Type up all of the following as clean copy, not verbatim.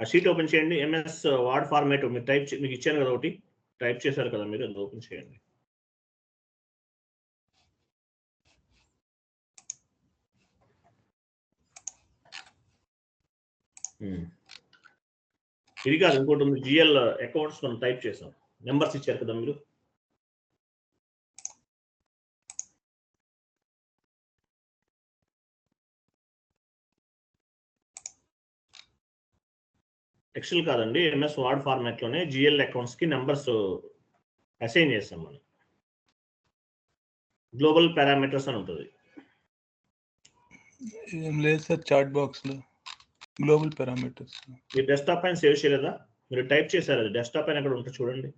ఆ sheet open చేయండి. MS Word format మీరు మీకు ఇచ్చాను కదా, ఒకటి టైప్ చేశారు కదా మీరు, అది ఓపెన్ చేయండి. ఇది కాదు, ఇంకోటి ఉంది, జిఎల్ అకౌంట్స్ మనం టైప్ చేసాం, నెంబర్స్ ఇచ్చారు కదా మీరు. ఎక్సెల్ కాదండి, ఎంఎస్ వర్డ్ ఫార్మాట్లోనే జిఎల్ అకౌంట్స్కి నెంబర్స్ అసైన్ చేస్తాం మనం. గ్లోబల్ పారామీటర్స్ అని ఉంటుంది. ఏం లేదు సార్, చాట్ బాక్స్లో గ్లోబల్ పారామీటర్స్. మీరు డెస్క్టాప్ పైన సేవ్ చేయలేదా? మీరు టైప్ చేశారు, అది డెస్క్టాప్ పైన ఎక్కడ ఉంటుంది చూడండి.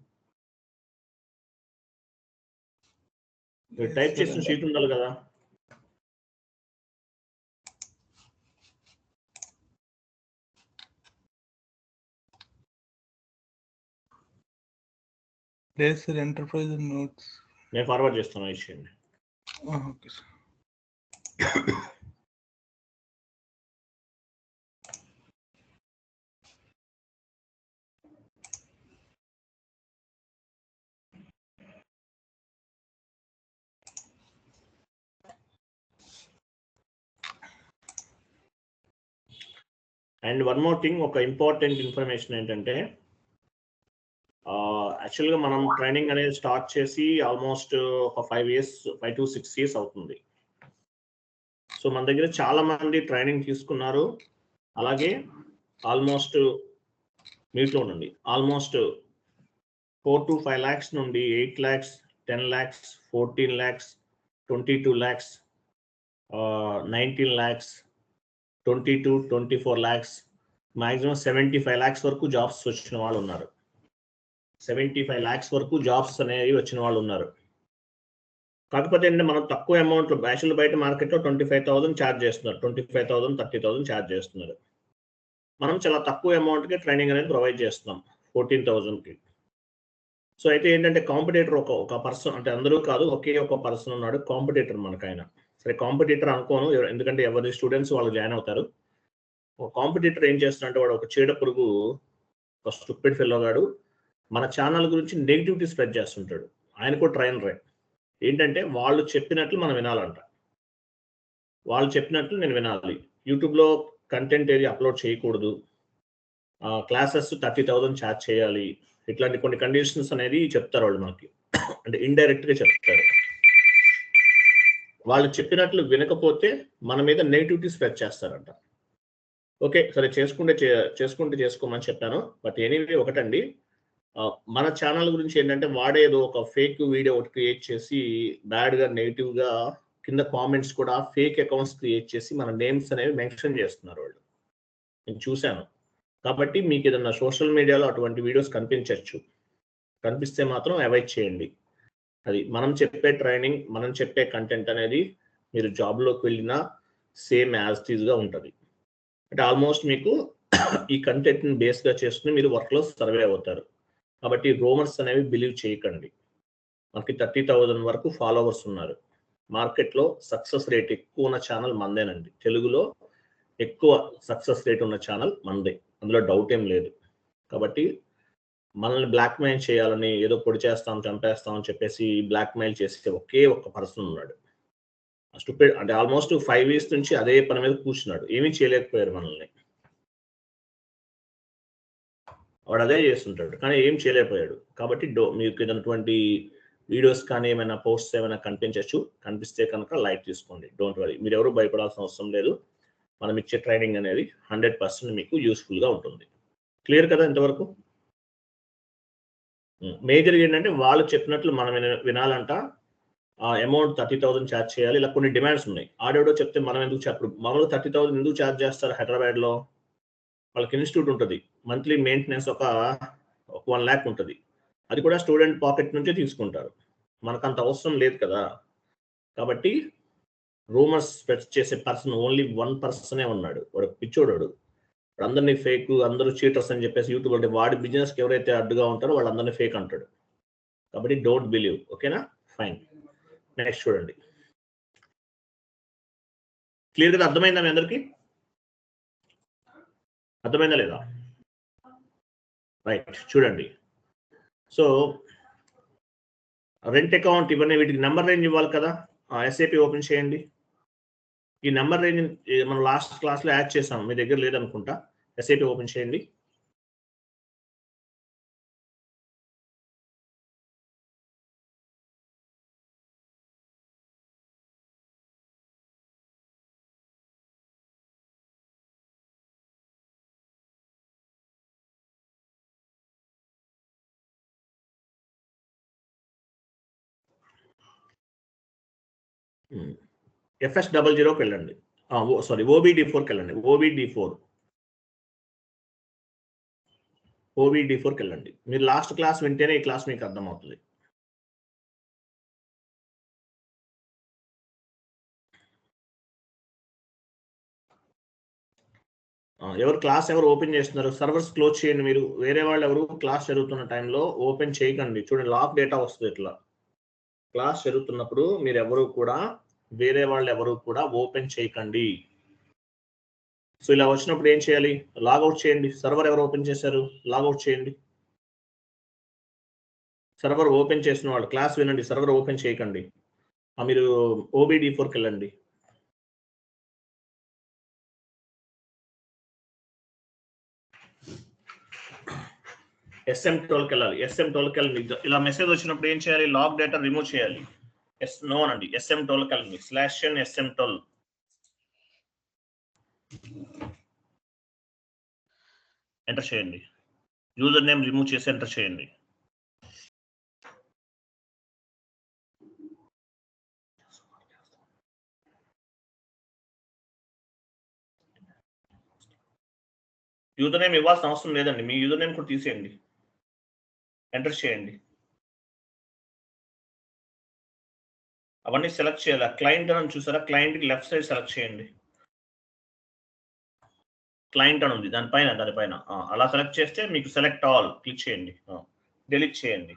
మీరు టైప్ చేసిన షీట్ ఉండాలి కదా. లేదు సార్, ఎంటర్ప్రైజ్ నోట్స్ నేను ఫార్వర్డ్ చేస్తాను, ఇచ్చేయండి. Okay sir. And one more thing, ఒక ఇంపార్టెంట్ ఇన్ఫర్మేషన్ ఏంటంటే, యాక్చువల్గా మనం ట్రైనింగ్ అనేది స్టార్ట్ చేసి ఆల్మోస్ట్ ఒక 5 to 6 years అవుతుంది. సో మన దగ్గర చాలా మంది ట్రైనింగ్ తీసుకున్నారు. అలాగే ఆల్మోస్ట్ మీట్లో ఉండండి, ఆల్మోస్ట్ 4 to 5 lakhs నుండి 8 lakhs, 10 lakhs, 14 lakhs, 22 lakhs, 19 lakhs, 22, 24 lakhs, maximum 75 lakhs వరకు జాబ్స్ వచ్చిన వాళ్ళు ఉన్నారు. 75 lakhs వరకు జాబ్స్ అనేవి వచ్చిన వాళ్ళు ఉన్నారు. కాకపోతే ఏంటంటే మనం తక్కువ అమౌంట్లో, యాక్చువల్ బయట మార్కెట్లో 25,000 ఛార్జ్ చేస్తున్నారు, 25,000, 30,000 ఛార్జ్ చేస్తున్నారు. మనం చాలా తక్కువ అమౌంట్కి ట్రైనింగ్ అనేది ప్రొవైడ్ చేస్తున్నాం, 14,000కి. సో అయితే ఏంటంటే కాంపిటేటర్ ఒక పర్సన్, అంటే అందరూ కాదు, ఒకే ఒక పర్సన్ ఉన్నాడు కాంపిటేటర్ మనకైనా. సరే కాంపిటేటర్ అనుకోను, ఎందుకంటే ఎవరి స్టూడెంట్స్ వాళ్ళు జాయిన్ అవుతారు. ఒక కాంపిటేటర్ ఏం చేస్తున్నాడంటే, వాడు ఒక చీడ పురుగు, ఒక స్టూపిడ్ ఫెల్లో గాడు మన ఛానల్ గురించి నెగిటివిటీ స్ప్రెడ్ చేస్తుంటాడు. ఆయన కూడా ట్రైనరే. ఏంటంటే వాళ్ళు చెప్పినట్లు మనం వినాలంట, వాళ్ళు చెప్పినట్లు నేను వినాలి. యూట్యూబ్లో కంటెంట్ ఏది అప్లోడ్ చేయకూడదు, క్లాసెస్ 30,000 ఛార్జ్ చేయాలి, ఇట్లాంటి కొన్ని కండిషన్స్ అనేది చెప్తారు వాళ్ళు మనకి, అంటే ఇండైరెక్ట్గా చెప్తారు. వాళ్ళు చెప్పినట్లు వినకపోతే మన మీద నెగిటివిటీ స్ప్రెడ్ చేస్తారంట. ఓకే సరే, చేసుకుంటే చేసుకోమని చెప్పాను. బట్ ఎనీవే ఒకటండి, మన ఛానల్ గురించి ఏంటంటే, వాడేదో ఒక ఫేక్ వీడియో ఒకటి క్రియేట్ చేసి బ్యాడ్గా నెగిటివ్గా కింద కామెంట్స్ కూడా ఫేక్ అకౌంట్స్ క్రియేట్ చేసి మన నేమ్స్ అనేవి మెన్షన్ చేస్తున్నారు వాళ్ళు, నేను చూశాను. కాబట్టి మీకు ఏదన్నా సోషల్ మీడియాలో అటువంటి వీడియోస్ కనిపించవచ్చు, కనిపిస్తే మాత్రం అవాయిడ్ చేయండి. అది మనం చెప్పే ట్రైనింగ్, మనం చెప్పే కంటెంట్ అనేది మీరు జాబ్లోకి వెళ్ళినా సేమ్ యాజ్ టీజ్గా ఉంటుంది. అంటే ఆల్మోస్ట్ మీకు ఈ కంటెంట్ని బేస్గా చేసుకుని మీరు వర్క్లో సర్వే అవుతారు. కాబట్టి రూమర్స్ అనేవి బిలీవ్ చేయకండి. మనకి 30,000 వరకు ఫాలోవర్స్ ఉన్నారు. మార్కెట్లో సక్సెస్ రేట్ ఎక్కువ ఉన్న ఛానల్ మందేనండి. తెలుగులో ఎక్కువ సక్సెస్ రేట్ ఉన్న ఛానల్ మందే, అందులో డౌట్ ఏం లేదు. కాబట్టి మనల్ని బ్లాక్మెయిల్ చేయాలని, ఏదో పొడి చేస్తాం, చంపేస్తాం అని చెప్పేసి బ్లాక్మెయిల్ చేసే ఒకే ఒక్క పర్సన్ ఉన్నాడు. స్టూపిడ్, అంటే ఆల్మోస్ట్ 5 years నుంచి అదే పని మీద కూర్చున్నాడు, ఏమీ చేయలేకపోయారు మనల్ని. వాడు అదే చేస్తుంటాడు కానీ ఏం చేయలేకపోయాడు. కాబట్టి మీకు ఏదైనటువంటి వీడియోస్ కానీ ఏమైనా పోస్ట్స్ ఏమైనా కనిపిస్తే కనుక లైక్ తీసుకోండి, డోంట్ వరీ. మీరు ఎవరు భయపడాల్సిన అవసరం లేదు. మనం ఇచ్చే ట్రైనింగ్ అనేది 100% మీకు యూస్ఫుల్గా ఉంటుంది. క్లియర్ కదా ఇంతవరకు? మేజర్గా ఏంటంటే, వాళ్ళు చెప్పినట్లు మనం వినాలంట. అమౌంట్ 30,000 ఛార్జ్ చేయాలి, ఇలా కొన్ని డిమాండ్స్ ఉన్నాయి. ఆడెవడో చెప్తే మనం ఎందుకు చెప్పడు? మామూలుగా 30,000 ఎందుకు ఛార్జ్ చేస్తారు? హైదరాబాద్లో వాళ్ళకి ఇన్స్టిట్యూట్ ఉంటుంది, మంత్లీ మెయింటెనెన్స్ ఒక 1 lakh ఉంటుంది. అది కూడా స్టూడెంట్ పాకెట్ నుంచే తీసుకుంటారు. మనకు అంత అవసరం లేదు కదా. కాబట్టి రూమర్స్ స్ప్రెడ్ చేసే పర్సన్ ఓన్లీ 1 పర్సనే ఉన్నాడు, వాడు పిచ్చోడు. అందరినీ ఫేక్, అందరూ చీటర్స్ అని చెప్పేసి యూట్యూబ్, అంటే వాడి బిజినెస్కి ఎవరైతే అడ్డుగా ఉంటారో వాళ్ళందరినీ ఫేక్ అంటాడు. కాబట్టి డోంట్ బిలీవ్. ఓకేనా? ఫైన్. నెక్స్ట్ చూడండి. క్లియర్గా అర్థమైందా మీ అందరికీ? అర్థమైందా లేదా? రైట్, చూడండి. సో రెంట్ అకౌంట్ ఇవన్నీ వీటికి నెంబర్ రేంజ్ ఇవ్వాలి కదా. ఎస్ఏపి ఓపెన్ చేయండి. ఈ నెంబర్ రేంజ్ మనం లాస్ట్ క్లాస్లో యాడ్ చేసాం, మీ దగ్గర లేదనుకుంటా. ఎస్ఏపి ఓపెన్ చేయండి. FS00కి వెళ్ళండి. సారీ, OBD4కి వెళ్ళండి. OBD4కి వెళ్ళండి. మీరు లాస్ట్ క్లాస్ వింటేనే ఈ క్లాస్ మీకు అర్థమవుతుంది. ఎవరు క్లాస్ ఓపెన్ చేస్తున్నారు? సర్వర్స్ క్లోజ్ చేయండి. మీరు వేరే వాళ్ళు ఎవరు క్లాస్ జరుగుతున్న టైంలో ఓపెన్ చేయకండి. చూడండి, లాక్ డేటా వస్తుంది. ఇట్లా క్లాస్ జరుగుతున్నప్పుడు మీరు ఎవరు కూడా, వేరే వాళ్ళు ఎవరు కూడా ఓపెన్ చేయకండి. సో ఇలా వచ్చినప్పుడు ఏం చేయాలి? లాగౌట్ చేయండి. సర్వర్ ఎవరు ఓపెన్ చేశారు? లాగౌట్ చేయండి. సర్వర్ ఓపెన్ చేసిన వాళ్ళు క్లాస్ వినండి, సర్వర్ ఓపెన్ చేయకండి. మీరు OBD4కి వెళ్ళండి. SM12కి వెళ్ళాలి. SM12కి వెళ్ళండి. ఇలా మెసేజ్ వచ్చినప్పుడు ఏం చేయాలి? లాగ్ డేటా రిమూవ్ చేయాలి. నో అనండి. SM12కి వెళ్ళండి. /SM12 ఎంటర్ చేయండి. యూజర్ నేమ్ రిమూవ్ చేసి ఎంటర్ చేయండి. యూజర్ నేమ్ ఇవ్వాల్సిన అవసరం లేదండి. మీ యూజర్ నేమ్ కూడా తీసేయండి. ఎంటర్ చేయండి. అవన్నీ సెలెక్ట్ చేయాలి. క్లయింట్ అని చూసారా? క్లయింట్కి లెఫ్ట్ సైడ్ సెలెక్ట్ చేయండి. క్లయింట్ అని ఉంది దానిపైన అలా సెలెక్ట్ చేస్తే మీకు సెలెక్ట్ ఆల్ క్లిక్ చేయండి. డిలీట్ చేయండి.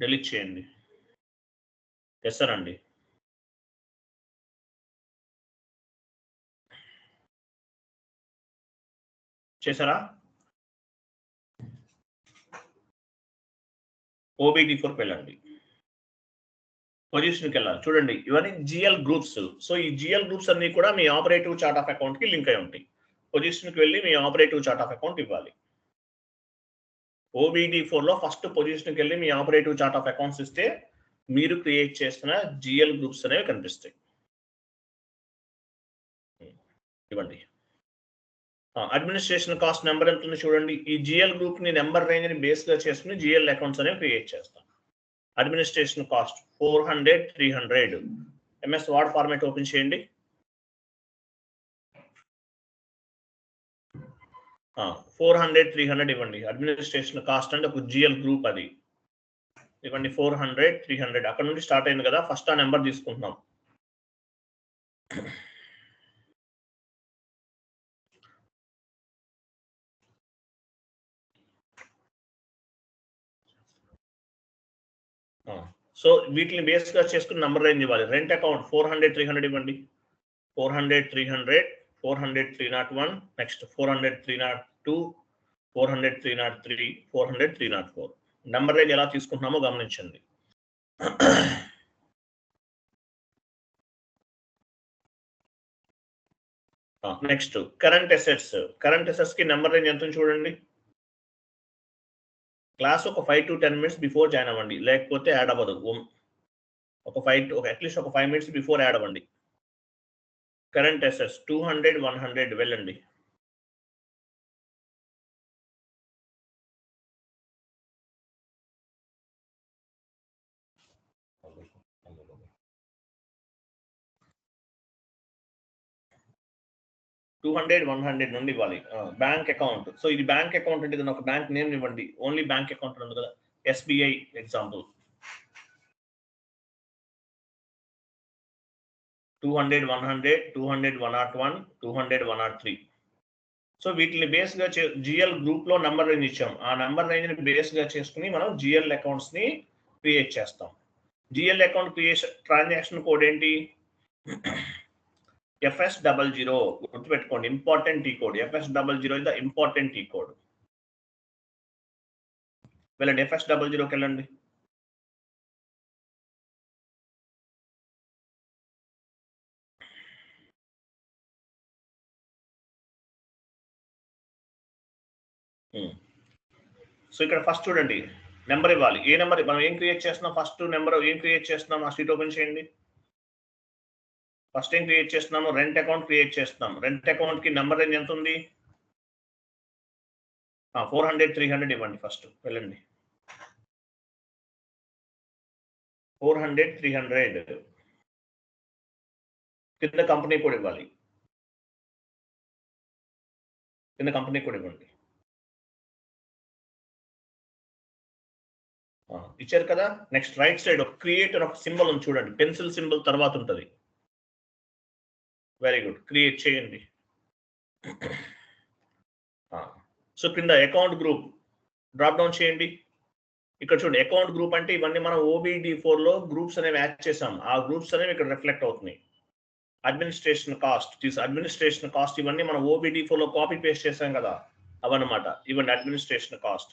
డిలీట్ చేయండి. చేస్తారండి. చేశారా? OBD4కి వెళ్ళండి. పొజిషన్కి వెళ్ళాలి. చూడండి, ఇవన్నీ GL గ్రూప్స్. సో ఈ GL గ్రూప్స్ అన్ని కూడా మీ ఆపరేటివ్ చార్ట్ ఆఫ్ అకౌంట్ కి లింక్ అయి ఉంటాయి. పొజిషన్కి వెళ్ళి మీ ఆపరేటివ్ చార్ట్ ఆఫ్ అకౌంట్ ఇవ్వాలి. OBD4లో ఫస్ట్ పొజిషన్కి వెళ్ళి మీ ఆపరేటివ్ చార్ట్ ఆఫ్ అకౌంట్స్ ఇస్తే మీరు క్రియేట్ చేస్తున్న GL గ్రూప్స్ అనేవి కనిపిస్తాయి. ఇవ్వండి. అడ్మినిస్ట్రేషన్ కాస్ట్ నెంబర్ ఎంత ఉంది చూడండి. ఈ GL గ్రూప్ ని నెంబర్ రేంజ్ ని బేస్ గా చేసుకుని GL అకౌంట్స్ అనేవి క్రియేట్ చేస్తాం. Administration cost 400, 300. MS word format open చేయండి. 400, 300 ఇవ్వండి. అడ్మినిస్ట్రేషన్ కాస్ట్ అంటే ఒక GL గ్రూప్ అది ఇవ్వండి. 400, 300 అక్కడ నుండి స్టార్ట్ అయింది కదా. ఫస్ట్ ఆ నెంబర్ తీసుకుంటున్నాం. సో వీటిని బేస్ గా చేసుకుని నంబర్ రేంజ్ ఇవ్వాలి. రెంట్ అకౌంట్ 400, 300 ఇవ్వండి. 400, 300, 400, 301, నెక్స్ట్ 400, 302, 400, 303, 400, 304. నంబర్ రేంజ్ ఎలా తీసుకుంటున్నామో గమనించండి. Next current assets. Current assets కి నెంబర్ రేంజ్ ఎంత చూడండి. క్లాస్ ఒక 5 to 10 minutes బిఫోర్ జాయిన్ అవ్వండి, లేకపోతే యాడ్ అవ్వదు. అట్లీస్ట్ ఒక 5 minutes బిఫోర్ యాడ్ అవ్వండి. కరెంట్ అసెట్స్ 200, 100 వెళ్ళండి. $200, 100 నుండి ఇవ్వాలి. Bank account. సో ఇది బ్యాంక్ అకౌంట్ అంటే ఒక బ్యాంక్ నేమ్ ఇవ్వండి. ఓన్లీ బ్యాంక్ అకౌంట్ ఉంది కదా. SBI example. 200, 100, 200, 101, 200, 103. సో వీటిని బేస్ గా GL గ్రూప్ లో నంబర్ రేంజ్ ఇచ్చాం. ఆ నంబర్ రేంజ్ ని బేస్ గా చేసుకుని మనం GL అకౌంట్స్ ని క్రియేట్ చేస్తాం. GL account creation transaction code ఏంటి? FS00. గుర్తుపెట్టుకోండి, ఇంపార్టెంట్ ఈ code. FS00 is the important ఈ కోడ్. వెళ్ళండి FS00కి వెళ్ళండి. సో ఇక్కడ ఫస్ట్ చూడండి, నెంబర్ ఇవ్వాలి. ఏ నెంబర్ మనం ఏం క్రియేట్ చేస్తున్నాం? ఫస్ట్ నెంబర్ ఏం క్రియేట్ చేస్తున్నాం? ఆ షీట్ ఓపెన్ చేయండి. ఫస్ట్ ఏం క్రియేట్ చేస్తున్నాము? రెంట్ అకౌంట్ క్రియేట్ చేస్తున్నాం. రెంట్ అకౌంట్ కి నెంబర్ రేంజ్ ఎంత ఉంది? 400 300 ఇవ్వండి. ఫస్ట్ వెళ్ళండి 400 300. కింద కంపెనీ కోడ్ ఇవ్వాలి. కింద కంపెనీ కోడ్ ఇవ్వండి. ఇచ్చారు కదా. నెక్స్ట్ రైట్ సైడ్ ఒక క్రియేట్ అని ఒక సింబల్ ఉంది చూడండి, పెన్సిల్ సింబల్ తర్వాత ఉంటుంది. వెరీ గుడ్, క్రియేట్ చేయండి. సో కింద అకౌంట్ గ్రూప్ డ్రాప్ డౌన్ చేయండి. ఇక్కడ చూడండి, అకౌంట్ గ్రూప్ అంటే ఇవన్నీ మనం OBD4 లో గ్రూప్స్ అనేవి యాడ్ చేసాం. ఆ గ్రూప్స్ అనేవి ఇక్కడ రిఫ్లెక్ట్ అవుతున్నాయి. అడ్మినిస్ట్రేషన్ కాస్ట్ ఇవన్నీ మనం OBD4 లో కాపీ పేస్ట్ చేసాం కదా, అవన్నమాట. ఇవన్నీ administration cost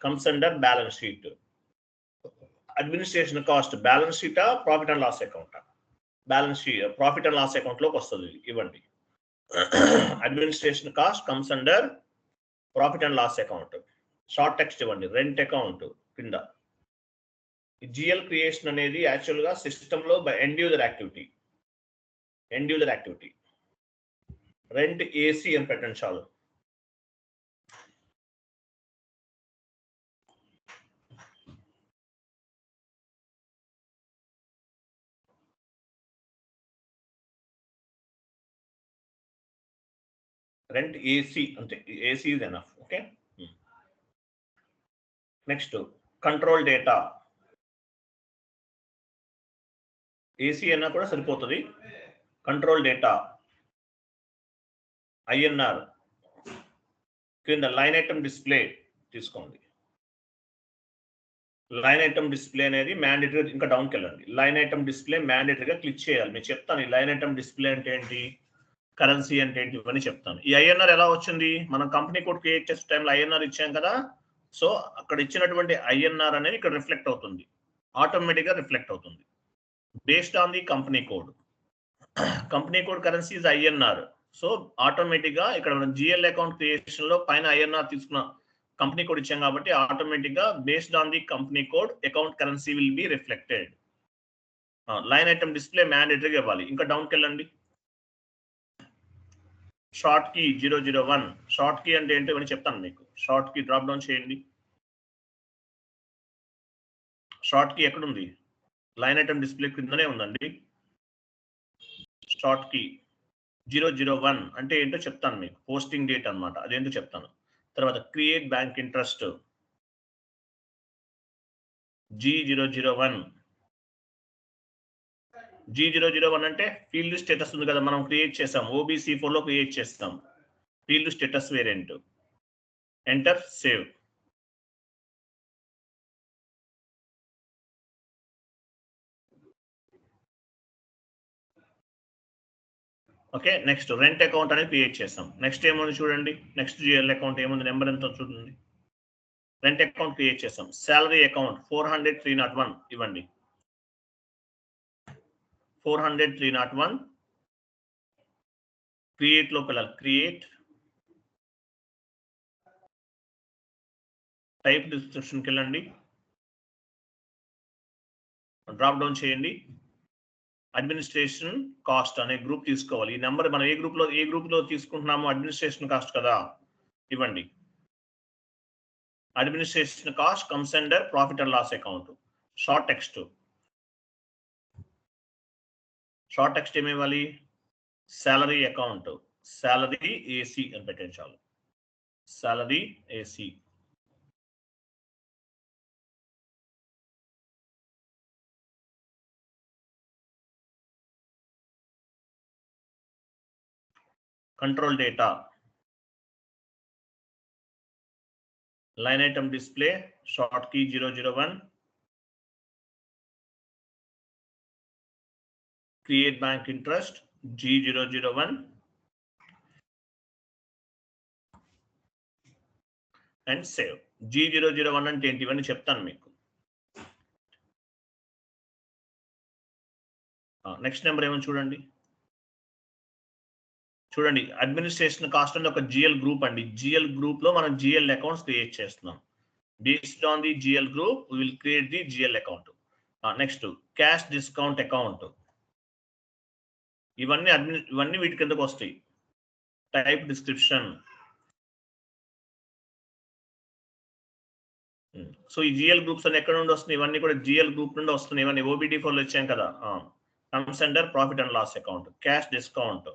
comes under balance sheet. Administration cost balance షీటా, profit and loss account? Balance sheet, profit and loss account లోకి వస్తుంది. ఇవ్వండి, administration cost comes under profit and loss account. Short text ఇవ్వండి, rent account కింద. GL creation అనేది actual గా system లో by end user activity. Rent AC అని పెట్టండి చాలు. రెంట్ AC అంతే, AC is enough. Okay, next control data. AC అన్నా కూడా సరిపోతుంది. కంట్రోల్ డేటా INR కింద లైన్ ఐటమ్ డిస్ప్లే తీసుకోండి. లైన్ ఐటమ్ డిస్ప్లే అనేది మ్యాండేటరీ. ఇంకా డౌన్కి వెళ్ళండి. లైన్ ఐటమ్ డిస్ప్లే మ్యాండేటరీగా క్లిక్ చేయాలి. నేను చెప్తాను ఈ లైన్ ఐటమ్ డిస్ప్లే అంటే ఏంటి, కరెన్సీ అంటే ఏంటి, ఇవన్నీ చెప్తాను. ఈ INR ఎలా వచ్చింది? మనం కంపెనీ కోడ్ క్రియేట్ చేసే టైంలో INR ఇచ్చాం కదా. సో అక్కడ ఇచ్చినటువంటి INR అనేది ఇక్కడ రిఫ్లెక్ట్ అవుతుంది, ఆటోమేటిక్గా రిఫ్లెక్ట్ అవుతుంది based on the company code. Company code currency is INR. So ఆటోమేటిక్గా ఇక్కడ మనం GL అకౌంట్ క్రియేషన్ లో పైన INR తీసుకున్న కంపెనీ కోడ్ ఇచ్చాం కాబట్టి ఆటోమేటిక్గా based on the company code account currency will be reflected. Line item display మ్యాండేటరీగా ఇవ్వాలి. ఇంకా డౌన్కి వెళ్ళండి. Short key 001. షార్ట్ కీ అంటే ఏంటో అని చెప్తాను మీకు. షార్ట్ కీ డ్రాప్ డౌన్ చేయండి. షార్ట్ కీ ఎక్కడుంది? లైన్ ఐటమ్ డిస్ప్లే కిందనే ఉందండి. షార్ట్ కీ 001 అంటే ఏంటో చెప్తాను మీకు. పోస్టింగ్ డేట్ అనమాట, అదేంటో చెప్తాను. తర్వాత create bank interest G001. G001 అంటే ఫీల్డ్ స్టేటస్ ఉంది కదా, మనం క్రియేట్ చేసాం. OBC4 లో క్రియేట్ చేస్తాం. Field status variant. Enter, save. Okay, next rent account అనేది క్రియేట్ చేస్తాం. నెక్స్ట్ ఏముంది చూడండి, నెక్స్ట్ GL అకౌంట్ ఏముంది, నెంబర్ ఎంత చూడండి. రెంట్ అకౌంట్ క్రియేట్ చేస్తాం. శాలరీ అకౌంట్ 400 301 ఇవ్వండి. 400 301. క్రియేట్ లోకి వెళ్ళాలి. క్రియేట్, టైప్ డిస్క్రిప్షన్కి వెళ్ళండి. డ్రాప్ డౌన్ చేయండి. అడ్మినిస్ట్రేషన్ కాస్ట్ అనే గ్రూప్ తీసుకోవాలి. ఈ నెంబర్ మనం ఏ గ్రూప్ లో తీసుకుంటున్నామో అడ్మినిస్ట్రేషన్ కాస్ట్ కదా, ఇవ్వండి. Administration cost comes under profit and loss account. Short text ఏమి ఇవ్వాలి? శాలరీ అకౌంట్, శాలరీ AC అని పెట్టండి చాలు. Salary AC. Control data, line item display, short key 001. create bank interest G001 and save. G001 అంటే ఏంటి ఇవన్నీ చెప్తాను మీకు. నెక్స్ట్ నెంబర్ ఏమో చూడండి. చూడండి అడ్మినిస్ట్రేషన్ కాస్ట్ అంటే ఒక జిఎల్ గ్రూప్ అండి. జిఎల్ గ్రూప్ లో మనం జిఎల్ అకౌంట్స్ క్రియేట్ చేస్తున్నాం. Based on the GL group we will create the GL account. Next cash discount account. ఇవన్నీ వీటి కిందకు వస్తాయి. Type description. సో ఈ జిఎల్ గ్రూప్స్ అన్ని ఎక్కడ నుండి వస్తున్నాయి? ఇవన్నీ కూడా జిఎల్ గ్రూప్ నుండి వస్తున్నాయి. ఇవన్నీ OBD4 లో వచ్చాం కదా. Comes under profit and loss account. Cash discount.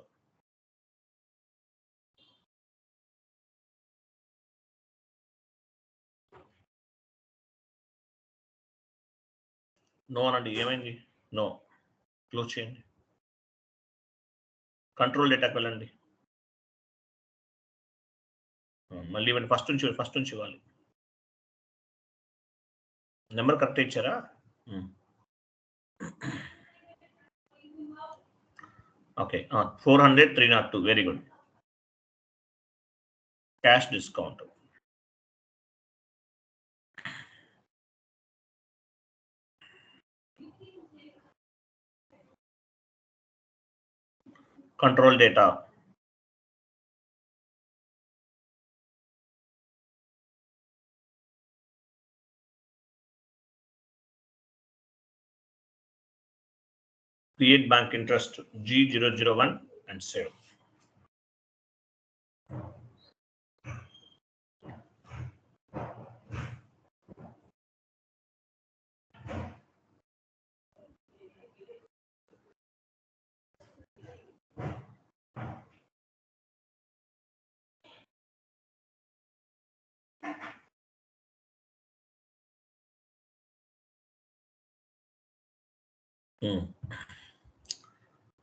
No అనండి. ఏమైంది? నో. క్లోజ్ చేయండి. కంట్రోల్ డేటాకి వెళ్ళండి. మళ్ళీ ఇవ్వండి. ఫస్ట్ నుంచి ఇవ్వాలి. నెంబర్ కరెక్ట్ ఇచ్చారా? Okay. 400 302. Very good. Cash discount. Control data. Create bank interest G001 and save.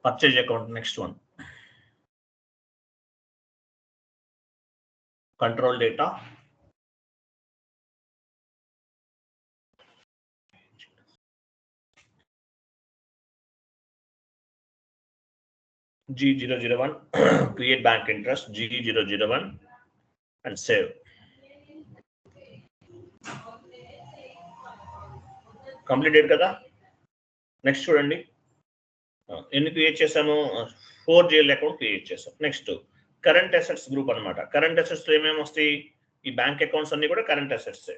Purchase account, next one. Control data. G001 create bank interest G001 and save. Completed kada. Next చూడండి. ఎన్ని create చేసాము? 4 GL account create చేసాం. Next current assets group అన్నమాట. Current assets లో ఏమేమి వస్తాయి? ఈ bank accounts అన్ని కూడా కరెంట్ అసెట్స్.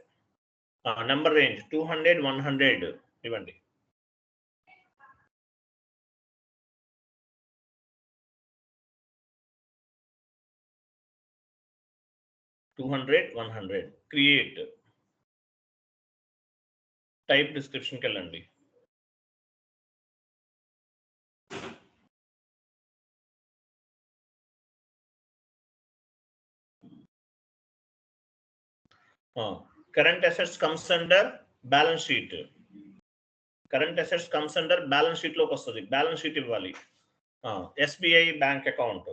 నెంబర్ రేంజ్ 200 100 ఇవ్వండి. క్రియేట్. టైప్ డిస్క్రిప్షన్కి వెళ్ళండి. current assets comes under balance sheet. Current assets comes under balance sheet లోకి వస్తుంది. బ్యాలెన్స్ షీట్ ఇవ్వాలి. SBI bank account.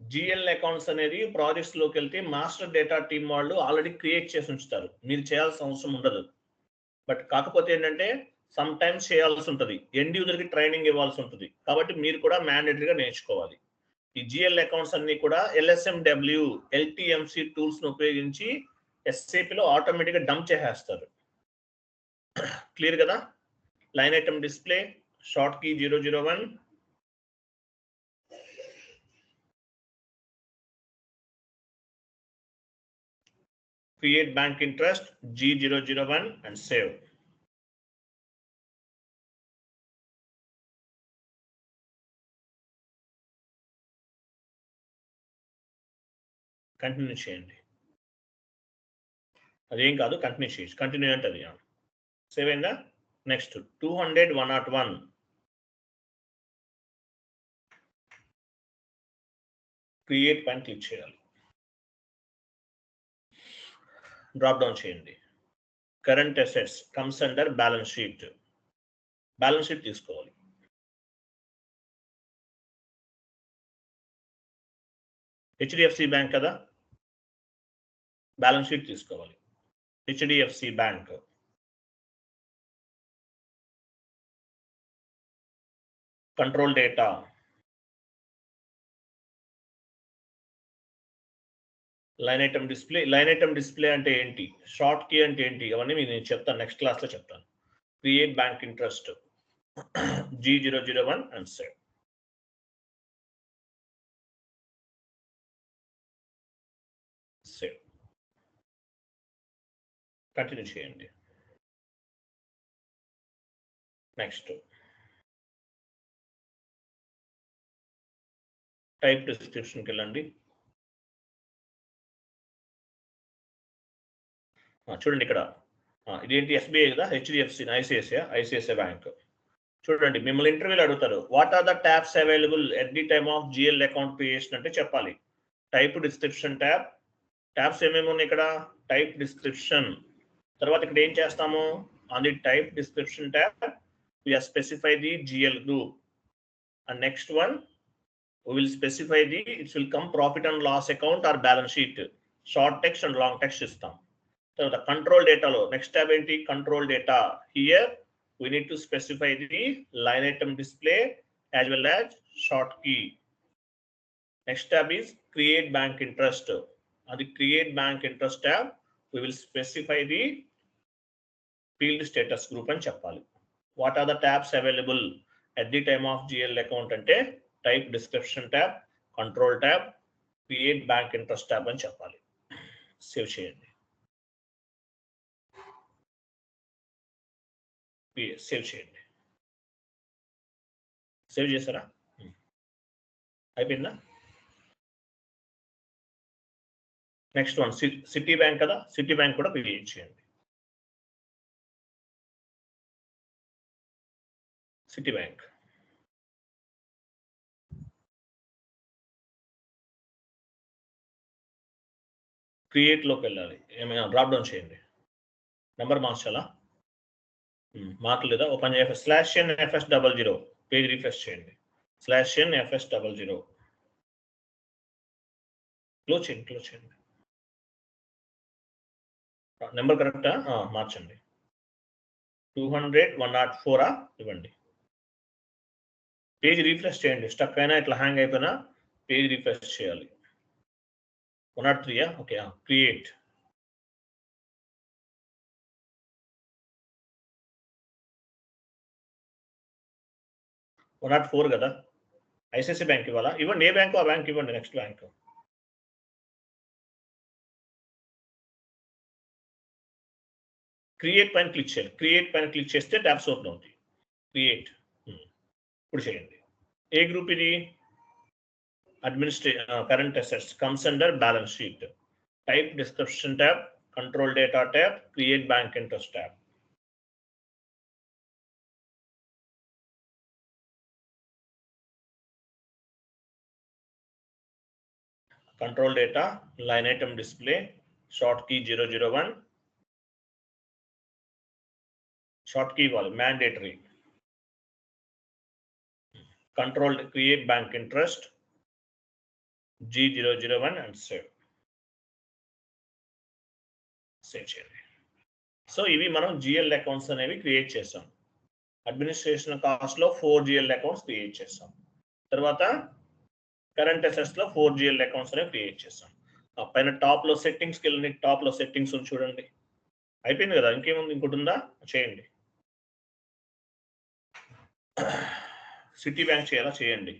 GL accounts అనేది ప్రాజెక్ట్స్ లోకి వెళ్తే మాస్టర్ డేటా టీమ్ వాళ్ళు ఆల్రెడీ క్రియేట్ చేసి ఉంచుతారు. మీరు చేయాల్సిన అవసరం ఉండదు. బట్ కాకపోతే ఏంటంటే సమ్ టైమ్స్ చేయాల్సి ఉంటుంది. ఎండ్ యూజర్ కి ట్రైనింగ్ ఇవ్వాల్సి ఉంటుంది. కాబట్టి మీరు కూడా మ్యాండేటరీగా నేర్చుకోవాలి. ఈ జిఎల్ అకౌంట్స్ అన్ని కూడా LSMW LTMC టూల్స్ ను ఉపయోగించి SAP లో ఆటోమేటిక్గా డంప్ చేసేస్తారు. క్లియర్ కదా? Line item display, short key 001, create bank interest G001 and save. Continue చేయండి. అదేం కాదు, కంటిన్యూ చేయండి. కంటిన్యూ అంటే అది సేవ్ అయిందా? నెక్స్ట్ 200 101 క్రియేట్ పైన క్లిక్ చేయాలి. డ్రాప్ డౌన్ చేయండి. Current assets comes under balance sheet. Balance sheet తీసుకోవాలి. HDFC బ్యాంక్ కదా, బ్యాలెన్స్ షీట్ తీసుకోవాలి. HDFC bank. Control data, line item display. Line item display అంటే ఏంటి, షార్ట్ కీ అంటే ఏంటి, అవన్నీ నేను చెప్తాను, నెక్స్ట్ క్లాస్లో చెప్తాను. Create bank interest G001 and save. Save continue చేయండి. నెక్స్ట్ టైప్ డిస్క్రిప్షన్కి వెళ్ళండి. చూడండి ఇక్కడ ఇదేంటి, ఎస్బీఐ కదా, హెచ్డిఎఫ్సి, ఐసిఐసిఐ బ్యాంక్. చూడండి, మిమ్మల్ని ఇంటర్వ్యూలో అడుగుతారు, what are the tabs available at the time of GL account creation అంటే చెప్పాలి. Type description tab. ట్యాబ్స్ ఏమేమి ఉన్నాయి ఇక్కడ, టైప్ డిస్క్రిప్షన్. తర్వాత ఇక్కడ ఏం చేస్తాము, on the type description tab we have specify the GL group, and next one we will specify the, it will come profit and loss account or balance sheet, short text and long text system. So the control data lo next tab enti, control data. Here we need to specify the line item display as well as short key. Next tab is create bank interest. On the create bank interest tab we will specify the field status group and cheppali. What are the tabs available at the time of GL account ante type description tab, control tab, create bank interest tab అని చెప్పాలి. Save చేయండి. Save చేయండి. Save చేశారా, అయిపోయిందా? Next one city bank కదా, city bank కూడా create చేయండి. City bank create లోకి వెళ్ళాలి, ఏమైనా డ్రాప్ డౌన్ చేయండి. నెంబర్ మార్చాలా, మార్చలేదా, ఓపెన్ చేయ /n/FS00 పేజ్ రిఫ్రెష్ చేయండి. /n/FS00 క్లోజ్ చేయండి. నెంబర్ కరెక్టా, మార్చండి. 200 104 ఇవ్వండి. పేజ్ రిఫ్రెష్ చేయండి. స్టక్ అయినా ఇట్లా హ్యాంగ్ అయిపోయినా పేజ్ రిఫ్రెష్ చేయాలి. 103 ఓకే. క్రియేట్. $104 కదా, ఐసిఐసిఐ బ్యాంక్ ఇవ్వాలా, ఇవ్వండి. ఏ బ్యాంకు ఆ బ్యాంక్ ఇవ్వండి. నెక్స్ట్ బ్యాంక్ క్రియేట్ పైన క్లిక్ చేయాలి. క్రియేట్ పైన క్లిక్ చేస్తే ట్యాబ్స్ ఓపెన్ అవుతాయి. క్రియేట్ ఇప్పుడు చేయండి. ఏ గ్రూప్ ఇది, current assets, comes under balance sheet. Type description tab, control data tab, create bank interest tab. Control data, line item display, short key 001, short key ఇవ్వాలి mandatory. Control create bank interest G001 and save చేయండి. So ఇవి మనం GL accounts అనేవి create చేసాం. Administration cost లో 4 GL accounts create చేసాం. తర్వాత current assets లో 4 జిఎల్ అకౌంట్స్ అనేవి క్రియేట్ చేసాం. పైన టాప్ లో సెట్టింగ్స్కి వెళ్ళండి. టాప్ లో సెట్టింగ్స్ చూడండి. అయిపోయింది కదా, ఇంకేముంది, ఇంకోటి ఉందా, చేయండి. సిటీ బ్యాంక్ చేయాలా, చేయండి.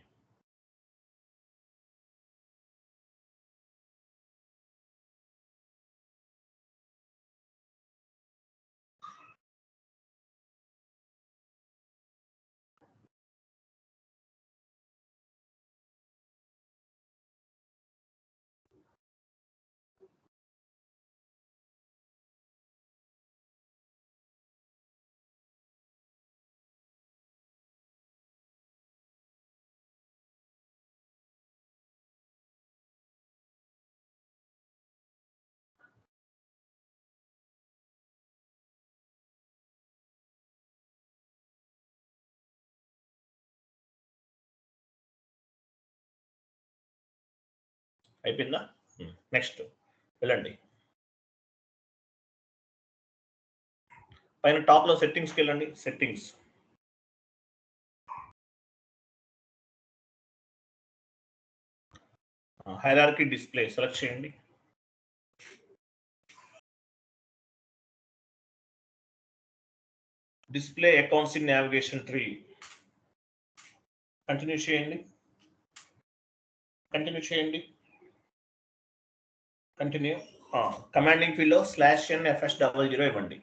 అయిపోయిందా, నెక్స్ట్ వెళ్ళండి. పైన టాప్ లో సెట్టింగ్స్కి వెళ్ళండి. సెట్టింగ్స్ హైరార్కీ డిస్ప్లే సెలెక్ట్ చేయండి. Display accounts in navigation tree continue చేయండి. కంటిన్యూ. కమాండింగ్ ఫీల్డ్ లో /n/FS00 ఇవ్వండి.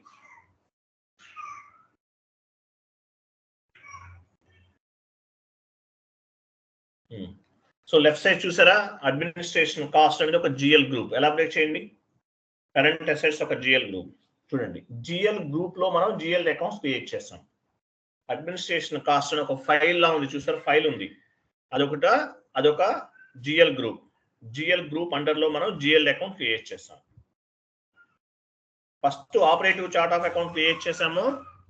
సో లెఫ్ట్ సైడ్ చూసారా, అడ్మినిస్ట్రేషన్ కాస్ట్ అనేది ఒక జిఎల్ గ్రూప్. ఎలాబరేట్ చేయండి. కరెంట్ అసెట్స్ ఒక జిఎల్ గ్రూప్. చూడండి, జిఎల్ గ్రూప్ లో మనం జిఎల్ అకౌంట్స్ క్రియేట్ చేస్తాం. అడ్మినిస్ట్రేషన్ కాస్ట్ అని ఒక ఫైల్ లా ఉంది చూసారా, ఫైల్ ఉంది, అదొక GL group. GL group under లో మనం జిఎల్ అకౌంట్ క్రియేట్ చేస్తాం. First operative chart of account create చేసాము.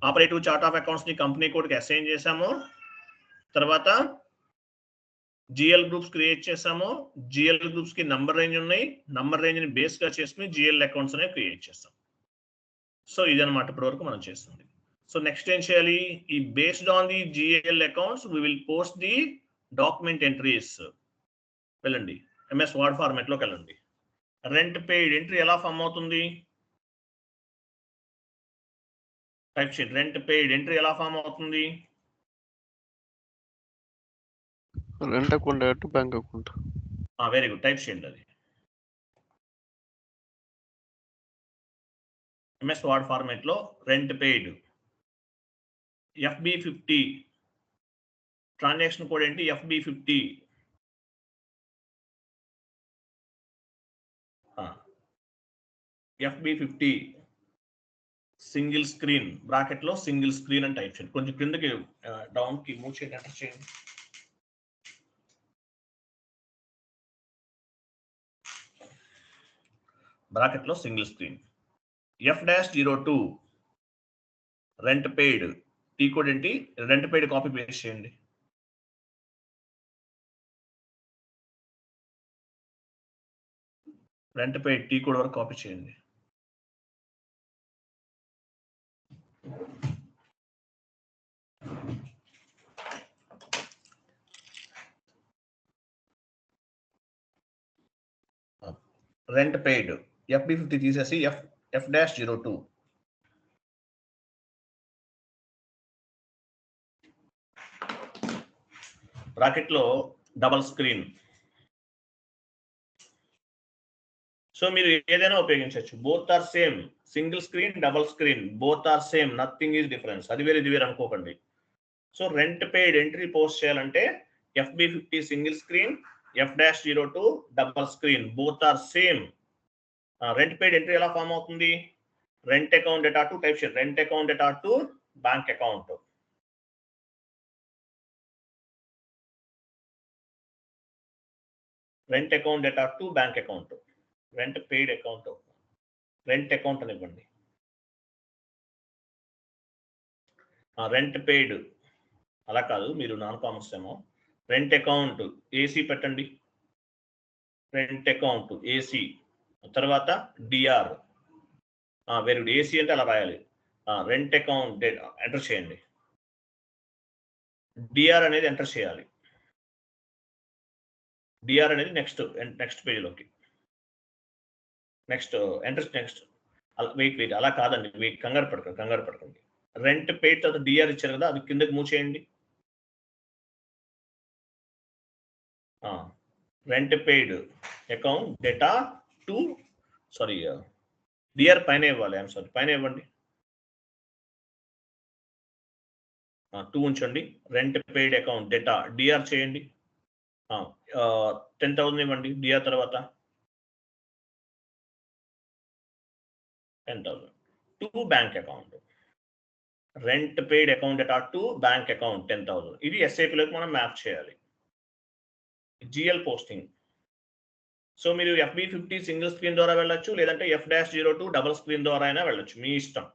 ఆపరేటివ్ చార్ట్ ఆఫ్ అకౌంట్స్ ని కంపెనీ కోడ్ కి అసైన్ చేసాము. తర్వాత జిఎల్ గ్రూప్స్ క్రియేట్ చేసాము. జిఎల్ గ్రూప్స్ కి నంబర్ రేంజ్ ఉన్నాయి. నంబర్ రేంజ్ ని బేస్ గా చేసుకుని జిఎల్ అకౌంట్స్ అనేవి క్రియేట్ చేస్తాం. సో ఇదన్నమాట ఇప్పటి వరకు మనం చేస్తుంది. సో నెక్స్ట్ ఏం చేయాలి, ఈ based on the GL accounts we will post the document entries. వెళ్ళండి ఎంఎస్ వర్డ్ ఫార్మాట్ లోకి వెళ్ళండి. రెంట్ పెయిడ్ ఎంట్రీ ఎలా ఫామ్ అవుతుంది, టైప్ చేయండి. రెంట్ పెయిడ్ ఎంట్రీ ఎలా ఫామ్ అవుతుంది, rent account bank account. Very good, type చేయండి. అది ఎంఎస్ వర్డ్ ఫార్మాట్ లో rent paid FB50 transaction code ఏంటి, FB50. FB50 single screen bracket లో సింగిల్ స్క్రీన్ అని టైప్ చేయండి. కొంచెం కిందకి డౌన్ కి మూవ్ చేయండి, ఎంటర్ చేయండి. బ్రాకెట్ లో single screen. F-02 rent paid T code ఏంటి, రెంట్ పెయిడ్ కాపీ పేస్ట్ చేయండి. రెంట్ పెయిడ్ టీ కోడ్ వరకు కాపీ చేయండి. రెంట్ పెయిడ్ FB50 తీసేసి F-02 బ్రాకెట్ లో డబల్ స్క్రీన్. సో మీరు ఏదైనా ఉపయోగించవచ్చు. Both are same, single screen double screen both are same, nothing is difference. అది వేరే ఇది వేరే అనుకోకండి. So rent paid entry post చేయాలంటే FB50 single screen, F-02 double screen both are same. Rent paid entry ఎలా ఫామ్ అవుతుంది, rent account data to type చేయండి. Rent account data to bank account. Rent account data to bank account. Rent paid account, rent account అని ఇవ్వండి. Rent paid అలా కాదు, మీరు non commerce ఏమో. Rent account AC పెట్టండి. రెంట్ అకౌంట్ ఏసీ తర్వాత DR. Very good, AC అంటే అలా రాయాలి. రెంట్ అకౌంట్ ఎంటర్ చేయండి. డిఆర్ అనేది ఎంటర్ చేయాలి. డిఆర్ అనేది నెక్స్ట్ పేజీలోకి. Next enter. నెక్స్ట్ వెయిట్ అలా కాదండి, వెయిట్, కంగారు పడకండి. రెంట్ పెయిడ్ తర్వాత డిఆర్ ఇచ్చారు కదా, అది కిందకి మూవ్ చేయండి. Rent paid account data to DR పైన ఇవ్వాలి. పైన ఇవ్వండి. 2 ఉంచండి. Rent paid account data DR చేయండి. 10,000 ఇవ్వండి. డిఆర్ తర్వాత 10,000 to bank account. Rent paid account data to bank account 10,000. ఇది SAPలోకి మనం మ్యాప్ చేయాలి. GL posting. సో మీరు FB50 సింగిల్ స్క్రీన్ ద్వారా వెళ్ళొచ్చు, లేదంటే F-02 డబల్ స్క్రీన్ ద్వారా అయినా వెళ్ళొచ్చు, మీ ఇష్టం.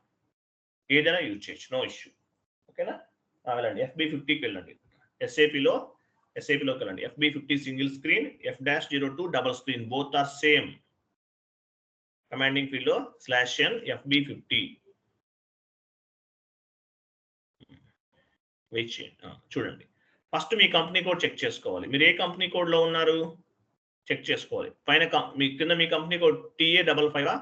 ఏదైనా యూజ్ చేయొచ్చు, నో ఇష్యూ. ఓకేనా, వెళ్ళండి. FB50కి వెళ్ళండి. SAPలోకి వెళ్ళండి. FB50 single screen, F-02 double screen both are same. Commanding field లో /n FB50 వెయిట్ చేయండి. చూడండి, ఫస్ట్ మీ కంపెనీ కోడ్ చెక్ చేసుకోవాలి. మీరు ఏ కంపెనీ కోడ్ లో ఉన్నారు, చెక్ చేసుకోవాలి. పైన మీ కింద మీ కంపెనీ కోడ్ TA55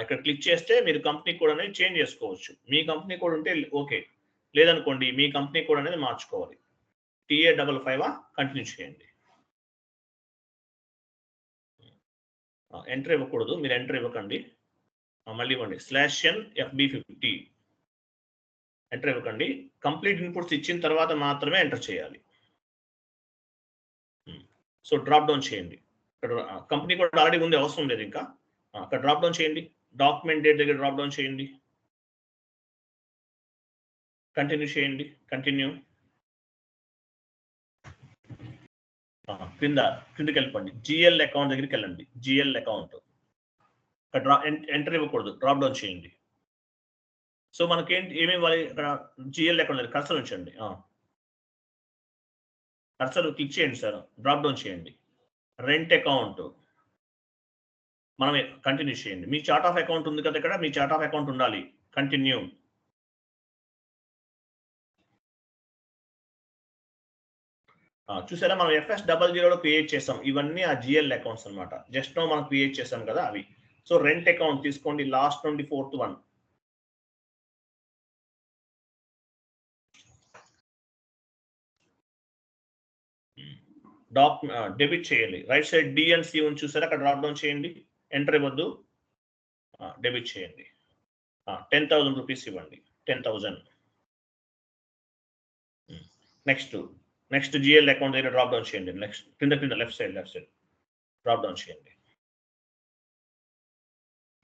ఇక్కడ క్లిక్ చేస్తే మీరు కంపెనీ కోడ్ అనేది చేంజ్ చేసుకోవచ్చు. మీ కంపెనీ కోడ్ ఉంటే ఓకే, లేదనుకోండి మీ కంపెనీ కోడ్ అనేది మార్చుకోవాలి. TA55 కంటిన్యూ చేయండి. ఎంటర్ ఇవ్వకూడదు, మీరు ఎంటర్ ఇవ్వకండి. మళ్ళీ ఇవ్వండి /NFB50 ఎంటర్ ఇవ్వకండి. కంప్లీట్ ఇన్పుట్స్ ఇచ్చిన తర్వాత మాత్రమే ఎంటర్ చేయాలి. సో డ్రాప్ డౌన్ చేయండి. ఇక్కడ కంపెనీ కూడా ఆల్రెడీ ఉంది, అవసరం లేదు ఇంకా. అక్కడ డ్రాప్ డౌన్ చేయండి. డాక్యుమెంట్ డేట్ దగ్గర డ్రాప్ డౌన్ చేయండి. కంటిన్యూ చేయండి. కంటిన్యూ. కిందకి వెళ్ళిపోండి. జిఎల్ అకౌంట్ దగ్గరికి వెళ్ళండి. జిఎల్ అకౌంట్ ఎంటర్ ఇవ్వకూడదు, డ్రాప్ డౌన్ చేయండి. సో మనకేంటి ఏమేమి ఇవ్వాలి? ఇక్కడ జిఎల్ అకౌంట్ దగ్గర కర్సర్ ఉంచండి. కర్సర్ క్లిక్ చేయండి సార్, డ్రాప్ డౌన్ చేయండి. రెంట్ అకౌంట్ మనం కంటిన్యూ చేయండి. మీ చార్ట్ ఆఫ్ అకౌంట్ ఉంది కదా ఇక్కడ, మీ చార్ట్ ఆఫ్ అకౌంట్ ఉండాలి. కంటిన్యూ. చూసారా మనం FS00లో క్రియేట్ చేసాం. ఇవన్నీ ఆ జిఎల్ అకౌంట్స్ అనమాట. జస్ట్ మనం క్రియేట్ చేసాం కదా అవి. సో రెంట్ అకౌంట్ తీసుకోండి, లాస్ట్ నుండి 4th one. డెబిట్ చేయాలి. Right side D and C ఉంది చూసారా, అక్కడ డ్రాప్ డౌన్ చేయండి. ఎంటర్ ఇవ్వద్దు, డెబిట్ చేయండి. 10,000 రూపీస్ ఇవ్వండి. 10,000. నెక్స్ట్ జిఎల్ అకౌంట్ దగ్గర డ్రాప్ డౌన్ చేయండి. నెక్స్ట్ కింద లెఫ్ట్ సైడ్ డ్రాప్ డౌన్ చేయండి.